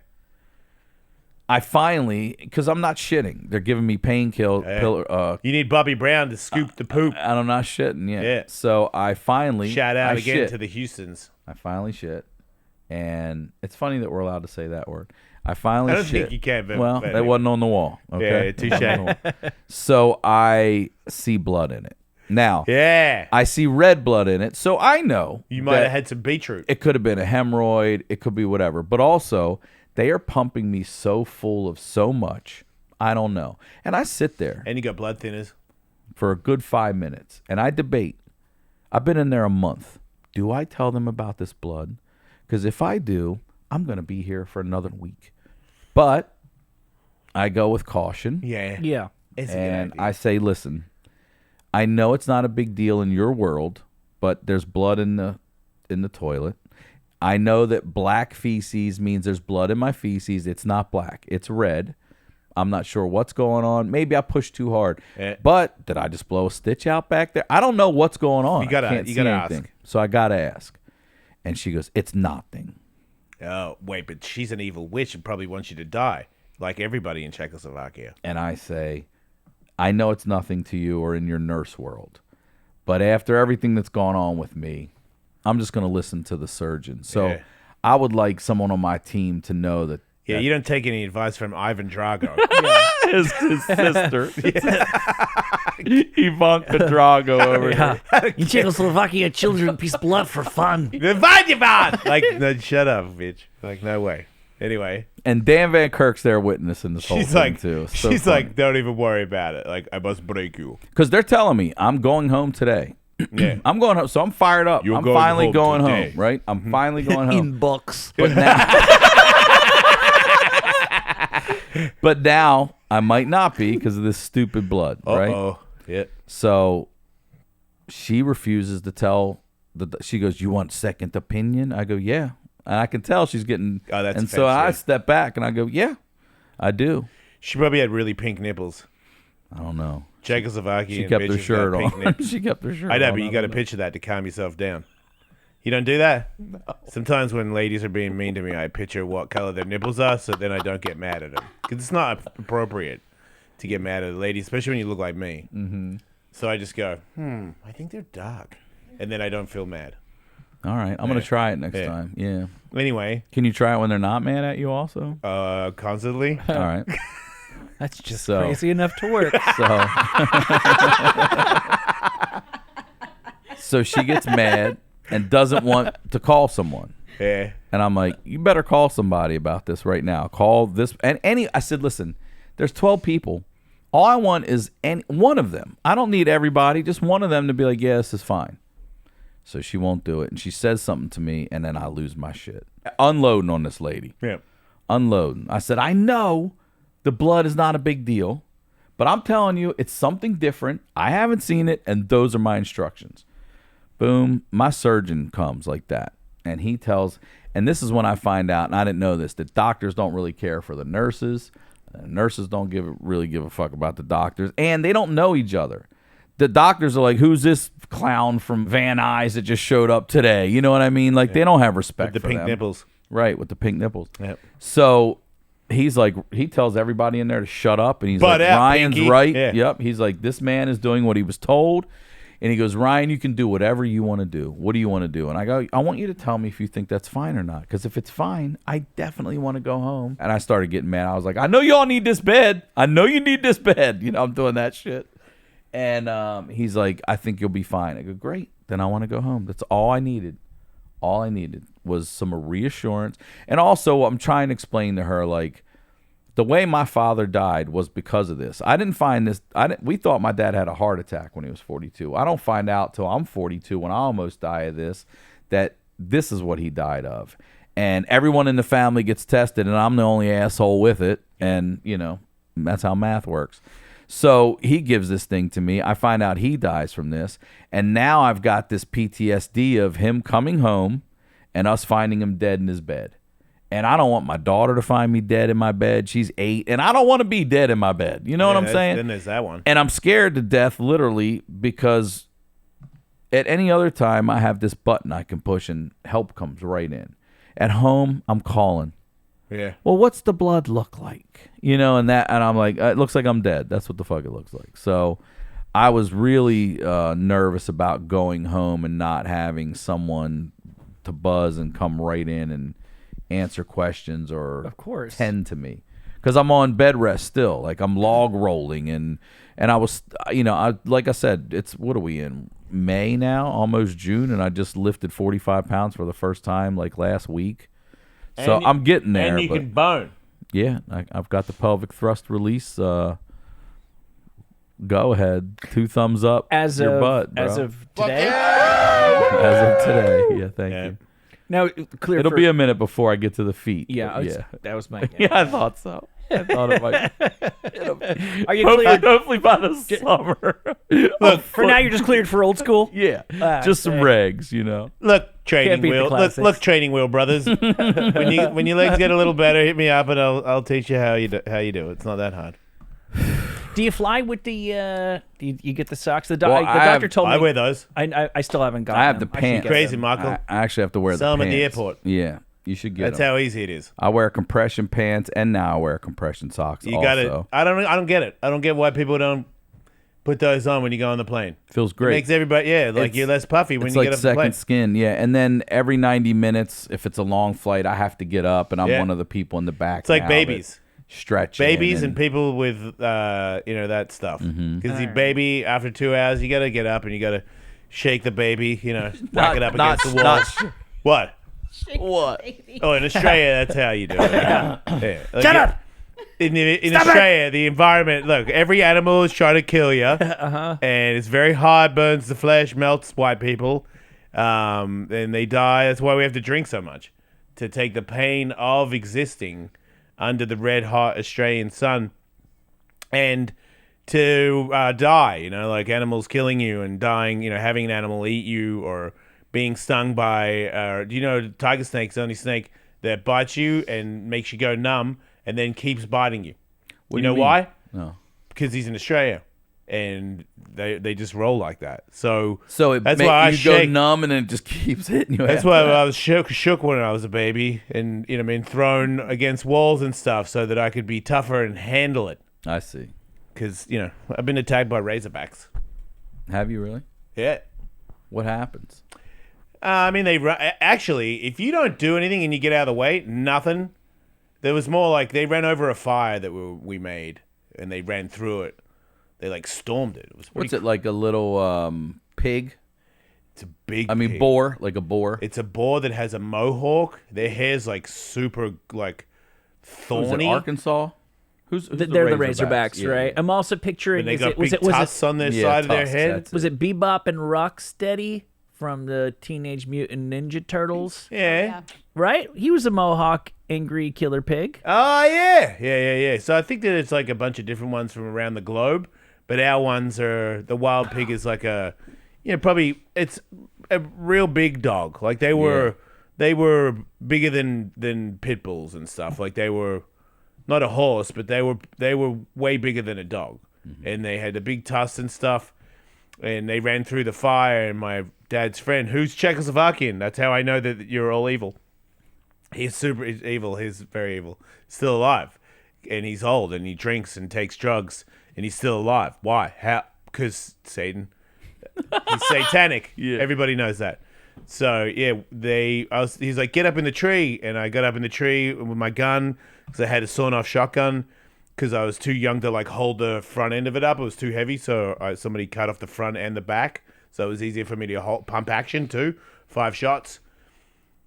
B: I finally, because I'm not shitting. They're giving me painkiller.
A: You need Bobby Brown to scoop the poop.
B: And I'm not shitting yet.
A: Yeah.
B: So I finally
A: Shout out
B: I
A: again
B: shit.
A: to the Houstons.
B: I finally shit, And it's funny that we're allowed to say that word. I finally
A: I don't
B: shit.
A: think you can, but
B: Well,
A: but
B: that wasn't on the wall. Okay.
A: Yeah, touche.
B: So I see blood in it. Now,
A: Yeah.
B: I see red blood in it, so I know
A: You might
B: that
A: have had some beetroot.
B: it could have been a hemorrhoid, it could be whatever. But also, they are pumping me so full of so much, I don't know. And I sit there
A: And you got blood thinners.
B: for a good 5 minutes, and I debate. I've been in there a month. Do I tell them about this blood? Because if I do, I'm going to be here for another week. But I go with caution.
A: Yeah.
C: Yeah.
A: It's a good
B: And
A: idea.
B: I say, listen, I know it's not a big deal in your world, but there's blood in the toilet. I know that black feces means there's blood in my feces. It's not black. It's red. I'm not sure what's going on. Maybe I pushed too hard.
A: Yeah.
B: But did I just blow a stitch out back there? I don't know what's going on.
A: You gotta-
B: I can't
A: you
B: see
A: gotta
B: anything.
A: ask.
B: So I got to ask. And she goes, it's nothing.
A: Oh, wait, but she's an evil witch and probably wants you to die, like everybody in Czechoslovakia.
B: And I say, I know it's nothing to you or in your nurse world, but after everything that's gone on with me, I'm just going to listen to the surgeon. So
A: Yeah.
B: I would like someone on my team to know that
A: Yeah, you don't take any advice from Ivan Drago.
B: his sister, Ivanka Drago over here.
C: In Czechoslovakia, children piece blood for fun.
A: Like, no, shut up, bitch. Like, no way. Anyway,
B: And Dan Van Kirk's there witnessing this whole
A: she's
B: thing
A: like,
B: too.
A: she's like, don't even worry about it. Like, I must break you.
B: because they're telling me I'm going home today.
A: Yeah.
B: I'm going home, so I'm fired up.
A: You're
B: I'm
A: going
B: finally
A: home
B: going
A: today.
B: home, right? I'm finally going home.
C: Inbox.
B: But now I might not be because of this stupid blood, right?
A: Oh, yeah.
B: So she refuses to tell. She goes, "You want second opinion?" I go, "Yeah," and I can tell she's getting.
A: Oh, that's
B: and so I
A: offensive.
B: step back and I go, "Yeah, I do."
A: She probably had really pink nipples.
B: I don't know.
A: Czechoslovakia.
B: She kept her shirt on. She kept her shirt on.
A: I know, but you got to picture that to calm yourself down. You don't do that? No. Sometimes when ladies are being mean to me, I picture what color their nipples are so then I don't get mad at them. Because it's not appropriate to get mad at a lady, especially when you look like me. Mm-hmm. So I just go, I think they're dark. And then I don't feel mad.
B: All right, I'm gonna try it next
A: Yeah.
B: time. Yeah.
A: Anyway,
B: Can you try it when they're not mad at you? Also.
A: constantly.
B: All right.
C: That's just
B: So-
C: crazy enough to work.
B: So she gets mad and doesn't want to call someone.
A: Yeah.
B: And I'm like, you better call somebody about this right now. Call this. And I said, listen, there's 12 people. All I want is one of them. I don't need everybody. Just one of them to be like, yeah, this is fine. So she won't do it. And she says something to me, and then I lose my shit. Unloading on this lady.
A: Yeah.
B: Unloading. I said, I know the blood is not a big deal, but I'm telling you, it's something different. I haven't seen it, and those are my instructions. Boom, my surgeon comes like that, and he tells, and this is when I find out, and I didn't know this, that doctors don't really care for the nurses. Nurses don't really give a fuck about the doctors, and they don't know each other. The doctors are like, who's this clown from Van Nuys that just showed up today? You know what I mean? Like, they don't have respect
A: The
B: for
A: pink
B: them.
A: nipples.
B: Right, with the pink nipples.
A: Yep.
B: So he's like, he tells everybody in there to shut up, and he's
A: Butt
B: like,
A: out,
B: Ryan's
A: Pinky.
B: right.
A: Yeah.
B: Yep. He's like, this man is doing what he was told. And he goes, Ryan, you can do whatever you want to do. What do you want to do? And I go, I want you to tell me if you think that's fine or not. Because if it's fine, I definitely want to go home. And I started getting mad. I was like, I know you all need this bed. I know you need this bed. You know, I'm doing that shit. And he's like, I think you'll be fine. I go, great. Then I want to go home. That's all I needed. All I needed was some reassurance. And also, I'm trying to explain to her, like, the way my father died was because of this. I didn't find this. We thought my dad had a heart attack when he was 42. I don't find out till I'm 42, when I almost die of this, that this is what he died of. And everyone in the family gets tested, and I'm the only asshole with it. And, you know, that's how math works. So he gives this thing to me. I find out he dies from this. And now I've got this PTSD of him coming home and us finding him dead in his bed. And I don't want my daughter to find me dead in my bed. She's 8, and I don't want to be dead in my bed. You know what I'm saying?
A: Then there's that one.
B: And I'm scared to death, literally, because at any other time, I have this button I can push and help comes right in. At home, I'm calling.
A: Yeah.
B: Well, what's the blood look like? You know, and I'm like, it looks like I'm dead. That's what the fuck it looks like. So I was really nervous about going home and not having someone to buzz and come right in and answer questions or
C: Of course.
B: tend to me because I'm on bed rest still. Like I'm log rolling and I was, like I said, what are we in May now, almost June, and I just lifted 45 pounds for the first time like last week. So
A: And
B: I'm getting there.
A: And you
B: but
A: can bone.
B: yeah, I've got the pelvic thrust release. Go ahead, 2 thumbs up.
C: As
B: your
C: of
B: butt, bro.
C: as of today.
B: As of today. Yeah, thank
A: Yeah.
B: you.
C: Now clear.
B: It'll
C: for,
B: be a minute before I get to the feet.
C: yeah.
B: but
C: Yeah. That was my.
B: Yeah, I thought so. I thought it might.
C: Are you cleared?
B: Hopefully by the summer.
C: Look, for now you're just cleared for old school.
B: Yeah,
C: Ah,
B: just some
C: sick.
B: regs,
A: Look, training
C: beat the
A: wheel.
C: classics.
A: Look, training wheel, brothers. when your legs get a little better, hit me up and I'll teach you how you do it. It's not that hard.
C: Do you fly with the? You get the socks? The,
B: Well,
C: the
B: I
C: doctor
B: have-
C: told me.
A: I wear those.
C: I still haven't gotten.
B: I have
C: them.
B: the
C: should
B: pants.
C: get
A: Crazy,
C: them.
A: Michael.
B: I actually have to wear
A: Sell 'em
B: the
A: at
B: pants.
A: the airport.
B: Yeah, you should get
A: That's
B: them.
A: how easy it is.
B: I wear compression pants, and now I wear compression socks.
A: You got
B: also.
A: it. I don't get it. I don't get why people don't put those on when you go on the plane.
B: Feels
A: It
B: great.
A: makes everybody,
B: It's-
A: you're less puffy when
B: It's
A: you
B: like
A: get off the
B: second
A: plane.
B: skin, yeah. And then every 90 minutes, if it's a long flight, I have to get up, and I'm
A: Yeah.
B: one of the people in the back.
A: It's like
B: now
A: babies.
B: that stretch
A: Babies
B: in
A: and people with, that stuff. Because the baby, after 2 hours, you got to get up and you got to shake the baby, whack it up against the wall. What?
B: What?
A: Oh, in Australia, that's how you do it. Yeah. Like,
C: Shut up!
A: In Australia, the environment, look, every animal is trying to kill you. And it's very hard, burns the flesh, melts white people. And they die. That's why we have to drink so much. To take the pain of existing under the red hot Australian sun. And to die, like animals killing you and dying, having an animal eat you or being stung by, tiger snake's the only snake that bites you and makes you go numb and then keeps biting you.
B: What
A: You
B: do
A: know
B: mean?
A: why?
B: No.
A: Because he's in Australia and they just roll like that. So
B: That's
A: why I
B: you
A: shake.
B: go numb and it just keeps hitting you.
A: That's
B: after
A: why
B: that.
A: I was shook when I was a baby and, been thrown against walls and stuff so that I could be tougher and handle it.
B: I see.
A: Because, I've been attacked by razorbacks.
B: Have you really?
A: Yeah.
B: What happens?
A: Actually, if you don't do anything and you get out of the way, nothing. There was more like they ran over a fire that we made and they ran through it. They stormed it. It was
B: What's it like? A little pig?
A: It's a big.
B: I mean,
A: pig.
B: boar, like a boar.
A: It's a boar that has a mohawk. Their hair's super
B: Who's it,
A: thorny.
B: Arkansas? Who's
C: They're the Razorbacks,
B: Yeah,
C: right?
B: yeah.
C: I'm also picturing.
A: And they
C: Is
A: got
C: it, was
A: big
C: it was
A: tusks
C: it
A: on their
B: Yeah,
A: side of their
B: tusks,
A: head.
B: that's
C: was it Bebop and Rocksteady from the Teenage Mutant Ninja Turtles?
A: Yeah.
C: Right? He was a Mohawk angry killer pig.
A: Oh yeah. So I think that it's like a bunch of different ones from around the globe, but our ones are the wild pig is like a, probably it's a real big dog. Like they were bigger than pit bulls and stuff. Like they were not a horse, but they were way bigger than a dog, and they had the big tusks and stuff. And they ran through the fire, and my dad's friend, who's Czechoslovakian, that's how I know that you're all evil. He's super evil. He's very evil. Still alive. And he's old, and he drinks and takes drugs, and he's still alive. Why? How? Because Satan. He's satanic.
B: Yeah.
A: Everybody knows that. So, yeah, he's like, get up in the tree. And I got up in the tree with my gun, because I had a sawn-off shotgun, because I was too young to, hold the front end of it up. It was too heavy, so somebody cut off the front and the back. So it was easier for me to pump action, too. 5 shots.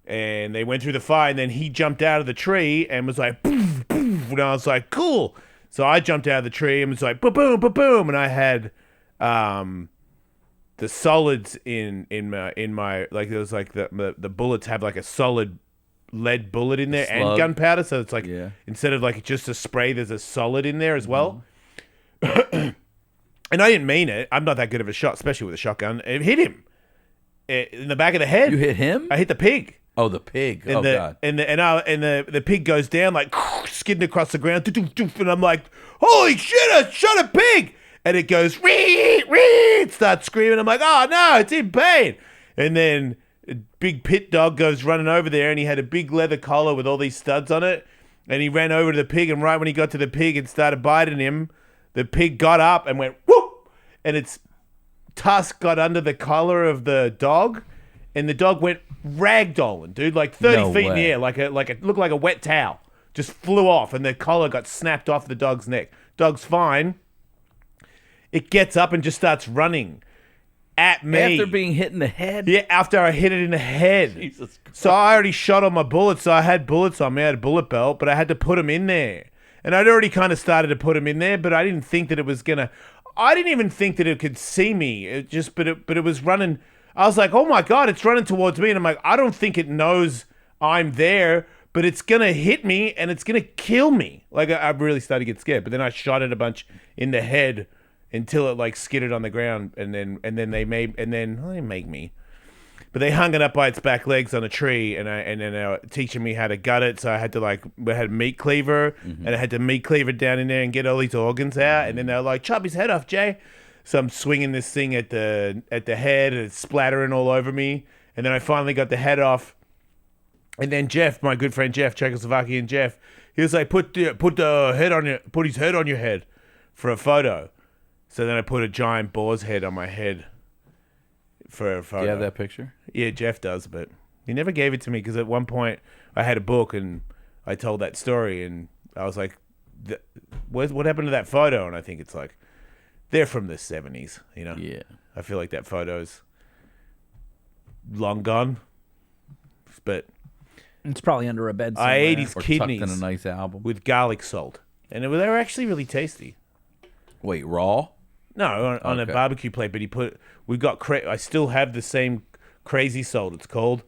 A: And they went through the fire, and then he jumped out of the tree and was like, poof, poof, and I was like, cool. So I jumped out of the tree and was like, boom, boom, boom, boom, and I had the solids in my there was the bullets have a solid lead bullet in there and
B: Slug.
A: gunpowder, so it's instead of just a spray, there's a solid in there as well. And I didn't mean it. I'm not that good of a shot, especially with a shotgun. It hit him in the back of the head.
B: You hit him?
A: I hit the pig.
B: Oh, the pig.
A: And
B: God.
A: the pig goes down skidding across the ground, and I'm like, holy shit! I shot a pig, and it goes ree, starts screaming. I'm like, oh no, it's in pain. And then a big pit dog goes running over there, and he had a big leather collar with all these studs on it, and he ran over to the pig, and right when he got to the pig and started biting him, the pig got up and went whoop, and its tusk got under the collar of the dog. and the dog went ragdolling, dude, like 30
B: No
A: feet in the
B: way.
A: air, it looked like a wet towel. Just flew off, and the collar got snapped off the dog's neck. Dog's fine. It gets up and just starts running at me.
B: After being hit in the head?
A: Yeah, after I hit it in the head.
B: Jesus Christ.
A: So I already shot all my bullets, so I had bullets on me. I had a bullet belt, but I had to put them in there. And I'd already kind of started to put them in there, but I didn't think that it was going to... I didn't even think that it could see me. But it was running... I was like, oh my God, it's running towards me. And I'm like, I don't think it knows I'm there, but it's going to hit me and it's going to kill me. Like, I really started to get scared. But then I shot it a bunch in the head until it like skidded on the ground. And then they didn't make me. But they hung it up by its back legs on a tree, and then they were teaching me how to gut it. So I had a meat cleaver, and I had to meat cleaver down in there and get all these organs out. And then they were like, "Chop his head off, Jay." So I'm swinging this thing at the head, and it's splattering all over me. And then I finally got the head off. And then Jeff, my good friend Jeff, Czechoslovakian Jeff, he was like, put his head on your head for a photo. So then I put a giant boar's head on my head for a photo.
B: Do you have that picture?
A: Yeah, Jeff does, but he never gave it to me because at one point I had a book and I told that story and I was like, what happened to that photo? And I think it's like, they're from the 70s, you know?
B: Yeah.
A: I feel like that photo's long gone. But
C: It's probably under a bed somewhere.
A: I ate his
B: Or
A: kidneys
B: tucked in a nice album.
A: with garlic salt. And they were actually really tasty.
B: Wait, raw?
A: No, on a
B: Okay.
A: barbecue plate, but I still have the same crazy salt, it's called.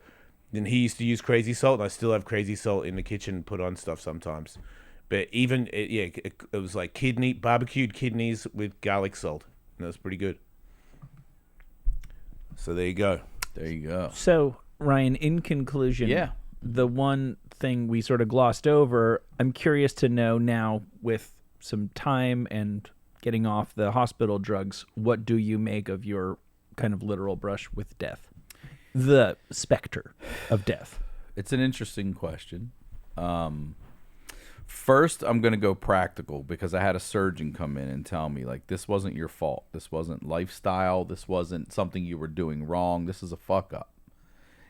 A: And he used to use crazy salt, and I still have crazy salt in the kitchen, put on stuff sometimes. But it was like barbecued kidneys with garlic salt. And that was pretty good. So there you go.
B: There you go.
C: So, Ryan, in conclusion,
B: Yeah.
C: the one thing we sort of glossed over, I'm curious to know now with some time and getting off the hospital drugs, what do you make of your kind of literal brush with death? The specter of death.
B: It's an interesting question. First, I'm going to go practical because I had a surgeon come in and tell me, like, this wasn't your fault. This wasn't lifestyle. This wasn't something you were doing wrong. This is a fuck up.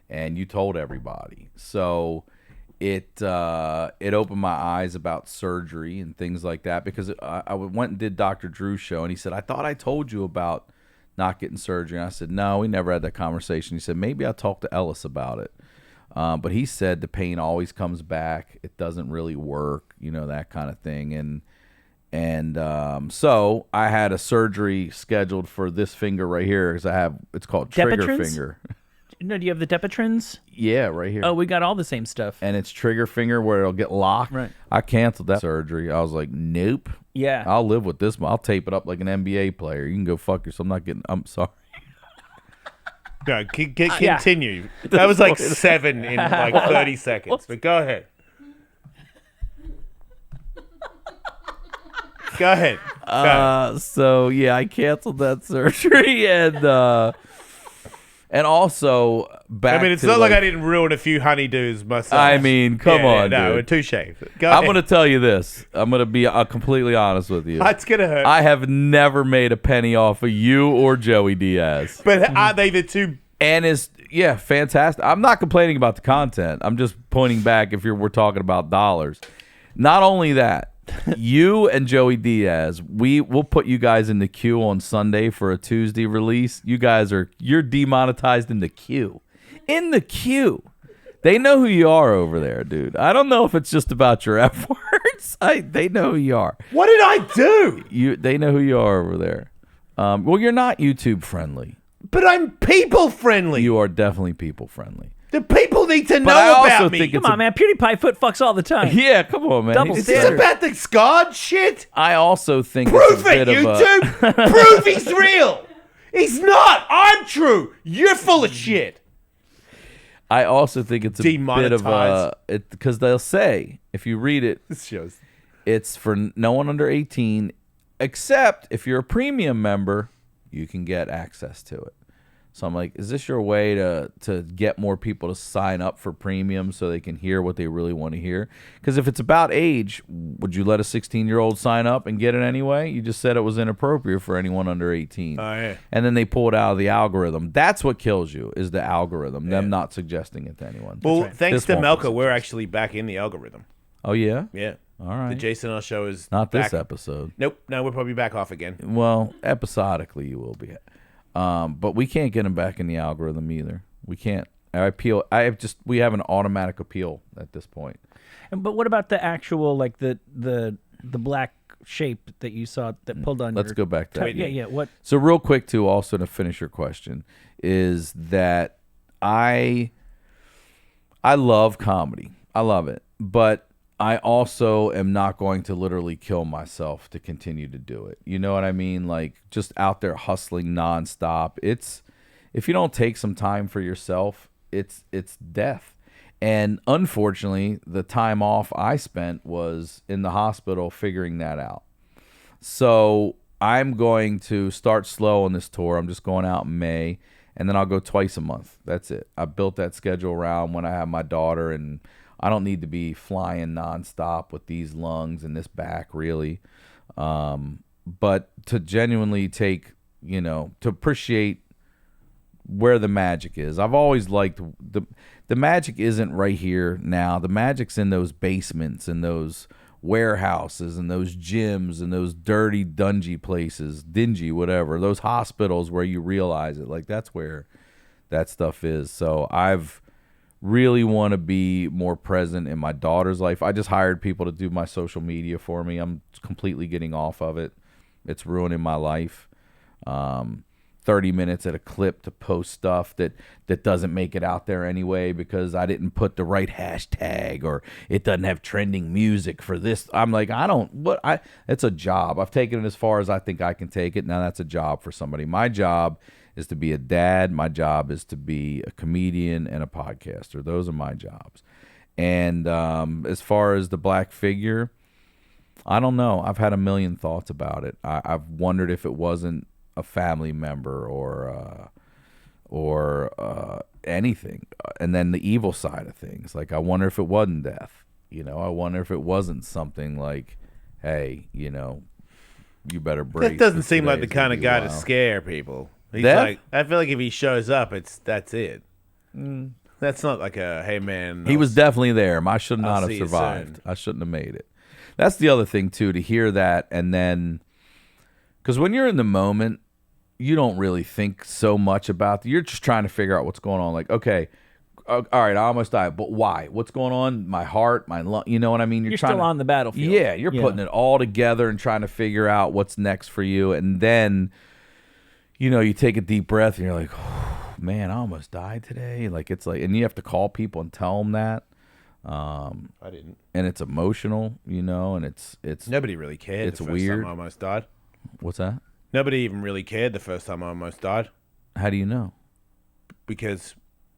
B: And you told everybody. So it opened my eyes about surgery and things like that because I went and did Dr. Drew's show, and he said, I thought I told you about not getting surgery. And I said, no, we never had that conversation. He said, maybe I'll talk to Ellis about it. But he said the pain always comes back. It doesn't really work, that kind of thing. And so I had a surgery scheduled for this finger right here because it's called trigger
C: Depitrans?
B: finger.
C: No, do you have the Depitrans?
B: Yeah, right here.
C: Oh, we got all the same stuff.
B: And it's trigger finger where it'll get locked.
C: Right.
B: I canceled that surgery. I was like, nope.
C: Yeah.
B: I'll live with this. I'll tape it up like an NBA player. You can go fuck yourself. I'm sorry.
A: No, continue. That was like 7 in like 30 seconds, but go ahead. Go ahead.
B: So yeah, I canceled that surgery and also back.
A: I mean, it's
B: to,
A: not like I didn't ruin a few honeydews myself.
B: I mean, come on,
A: no,
B: dude.
A: touche. Go
B: I'm
A: ahead.
B: gonna tell you this. I'm gonna be completely honest with you.
A: It's gonna hurt.
B: I have never made a penny off of you or Joey Diaz.
A: But are they the two?
B: And fantastic. I'm not complaining about the content. I'm just pointing back if we're talking about dollars. Not only that, you and Joey Diaz, we'll put you guys in the queue on Sunday for a Tuesday release. You're demonetized in the queue. In the queue. They know who you are over there, dude. I don't know if it's just about your F words. They know who you are.
A: What did I do?
B: They know who you are over there. Well, you're not YouTube friendly.
A: But I'm people friendly.
B: You are definitely people friendly.
A: The people need to
B: I
A: know
B: also
A: about me.
B: think
C: Come on, man. PewDiePie foot fucks all the time.
B: Yeah, come on, man.
C: Double
A: Is
C: standard.
A: this about the scarred shit?
B: I also think
A: Prove
B: it's a
A: it,
B: bit of
A: YouTube. Prove he's real. He's not. I'm true. You're full of shit.
B: I also think it's a bit of
A: Demonetized.
B: because they'll say if you read it,
A: This shows.
B: it's for no one under 18, except if you're a premium member, you can get access to it. So I'm like, is this your way to get more people to sign up for premium so they can hear what they really want to hear? Because if it's about age, would you let a 16-year-old sign up and get it anyway? You just said it was inappropriate for anyone under 18.
A: Oh, yeah.
B: And then they pull it out of the algorithm. That's what kills you, is the algorithm, them not suggesting it to anyone.
A: Well,
C: right.
A: thanks
B: This
A: to
B: won't be
A: Melka, we're
B: suggested.
A: actually back in the algorithm.
B: Oh, yeah?
A: Yeah.
B: All right.
A: The Jason Ellis show is
B: Not this
A: back.
B: episode.
A: Nope. No, we're probably back off again.
B: Well, episodically you will be. But we can't get them back in the algorithm either. We can't. We have an automatic appeal at this point.
C: But what about the actual, like the black shape that you saw that pulled on?
B: Let's go back to that.
C: Yeah. What?
B: So real quick too, also to finish your question, is that I love comedy. I love it. But I also am not going to literally kill myself to continue to do it. You know what I mean? Like, just out there hustling nonstop. If you don't take some time for yourself, it's death. And unfortunately, the time off I spent was in the hospital figuring that out. So I'm going to start slow on this tour. I'm just going out in May, and then I'll go twice a month. That's it. I built that schedule around when I have my daughter, and I don't need to be flying nonstop with these lungs and this back, really. But to genuinely take, to appreciate where the magic is. I've always liked the magic isn't right here now. The magic's in those basements and those warehouses and those gyms and those dirty, dingy places, whatever, those hospitals where you realize it. Like, that's where that stuff is. So I've really want to be more present in my daughter's life. I just hired people to do my social media for me. I'm completely getting off of it. It's ruining my life. 30 minutes at a clip to post stuff that doesn't make it out there anyway because I didn't put the right hashtag, or it doesn't have trending music for this. I'm like, it's a job. I've taken it as far as I think I can take it. Now that's a job for somebody. My job is to be a dad. My job is to be a comedian and a podcaster. Those are my jobs. And as far as the black figure, I don't know. I've had a million thoughts about it. I've wondered if it wasn't a family member or anything. And then the evil side of things. Like, I wonder if it wasn't death. I wonder if it wasn't something like, hey, you better brace.
A: That doesn't seem like the
B: Today's
A: kind
B: gonna
A: of
B: be
A: guy to
B: wild.
A: scare people. He's
B: Death?
A: like, I feel like if he shows up, that's it. That's not like a, hey man.
B: He was definitely there. I should not
A: I'll
B: have
A: see you
B: survived.
A: soon.
B: I shouldn't have made it. That's the other thing too, to hear that, and then, because when you're in the moment, you don't really think so much about. You're just trying to figure out what's going on. Like, okay, all right, I almost died, but why? What's going on? My heart, my lung. You know what I mean?
C: You're
B: trying
C: still on the battlefield.
B: Yeah, you're putting it all together and trying to figure out what's next for you, and then, you take a deep breath and you're like, oh, man, I almost died today. Like, it's like, and you have to call people and tell them that.
A: I didn't.
B: And it's emotional, and it's
A: Nobody really cared.
B: It's
A: the first
B: weird.
A: Time I almost died.
B: What's that?
A: Nobody even really cared the first time I almost died
B: How do you know?
A: because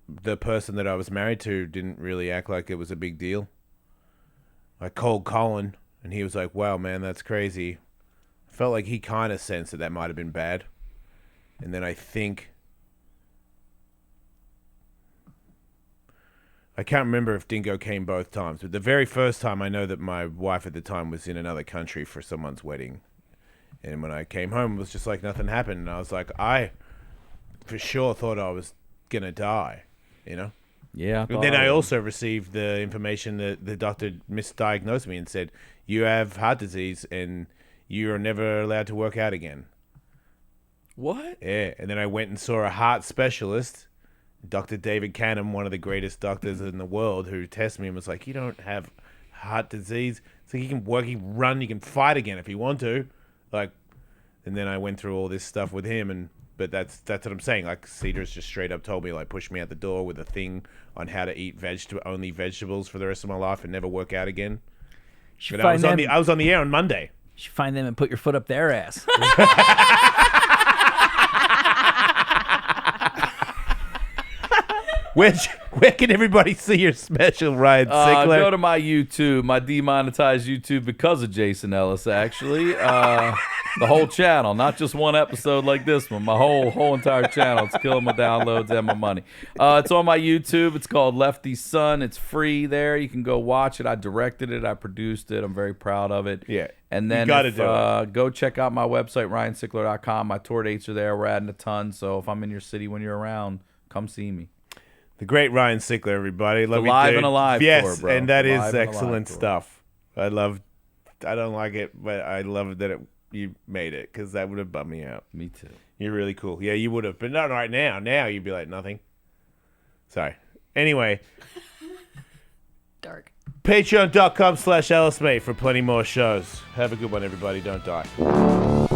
A: the person that I was married to didn't really act like it was a big deal. I called Colin, and he was like, "Wow, man, that's crazy." I felt like he kind of sensed that might have been bad, and then I can't remember if Dingo came both times, but the very first time I know that my wife at the time was in another country for someone's wedding. And when I came home, it was just like nothing happened. And I was like, I for sure thought I was going to die,
B: Yeah.
A: But then I also received the information that the doctor misdiagnosed me and said, you have heart disease and you are never allowed to work out again.
B: What?
A: Yeah. And then I went and saw a heart specialist, Dr. David Canham, one of the greatest doctors in the world, who tested me and was like, you don't have heart disease. So you can work, you can run, you can fight again if you want to. And then I went through all this stuff with him, but that's what I'm saying. Like, Cedar's just straight up told me, like, push me out the door with a thing on how to eat only vegetables for the rest of my life and never work out again.
C: Should
A: But I
C: find them.
A: was on the air on Monday.
C: Should find them and put your foot up their ass.
A: Where can everybody see your special, Ryan Sickler?
B: Go to my YouTube, my demonetized YouTube because of Jason Ellis, actually. The whole channel, not just one episode like this one. My whole entire channel. It's killing my downloads and my money. It's on my YouTube. It's called Lefty Son. It's free there. You can go watch it. I directed it. I produced it. I'm very proud of it.
A: Yeah.
B: And then
A: You gotta do it.
B: go check out my website, ryansickler.com. My tour dates are there. We're adding a ton. So if I'm in your city when you're around, come see me.
A: The great Ryan Sickler, everybody. Love you,
B: Live
A: dude.
B: and Alive
A: Yes,
B: tour, bro.
A: and that
B: Live
A: is
B: and Alive
A: excellent
B: tour.
A: stuff. I don't like it, but I love that you made it because that would have bummed me out.
B: Me too.
A: You're really cool. Yeah, you would have, but not right now. Now you'd be like, nothing. Sorry. Anyway,
D: Dark.
A: patreon.com/EllisMate for plenty more shows. Have a good one, everybody. Don't die.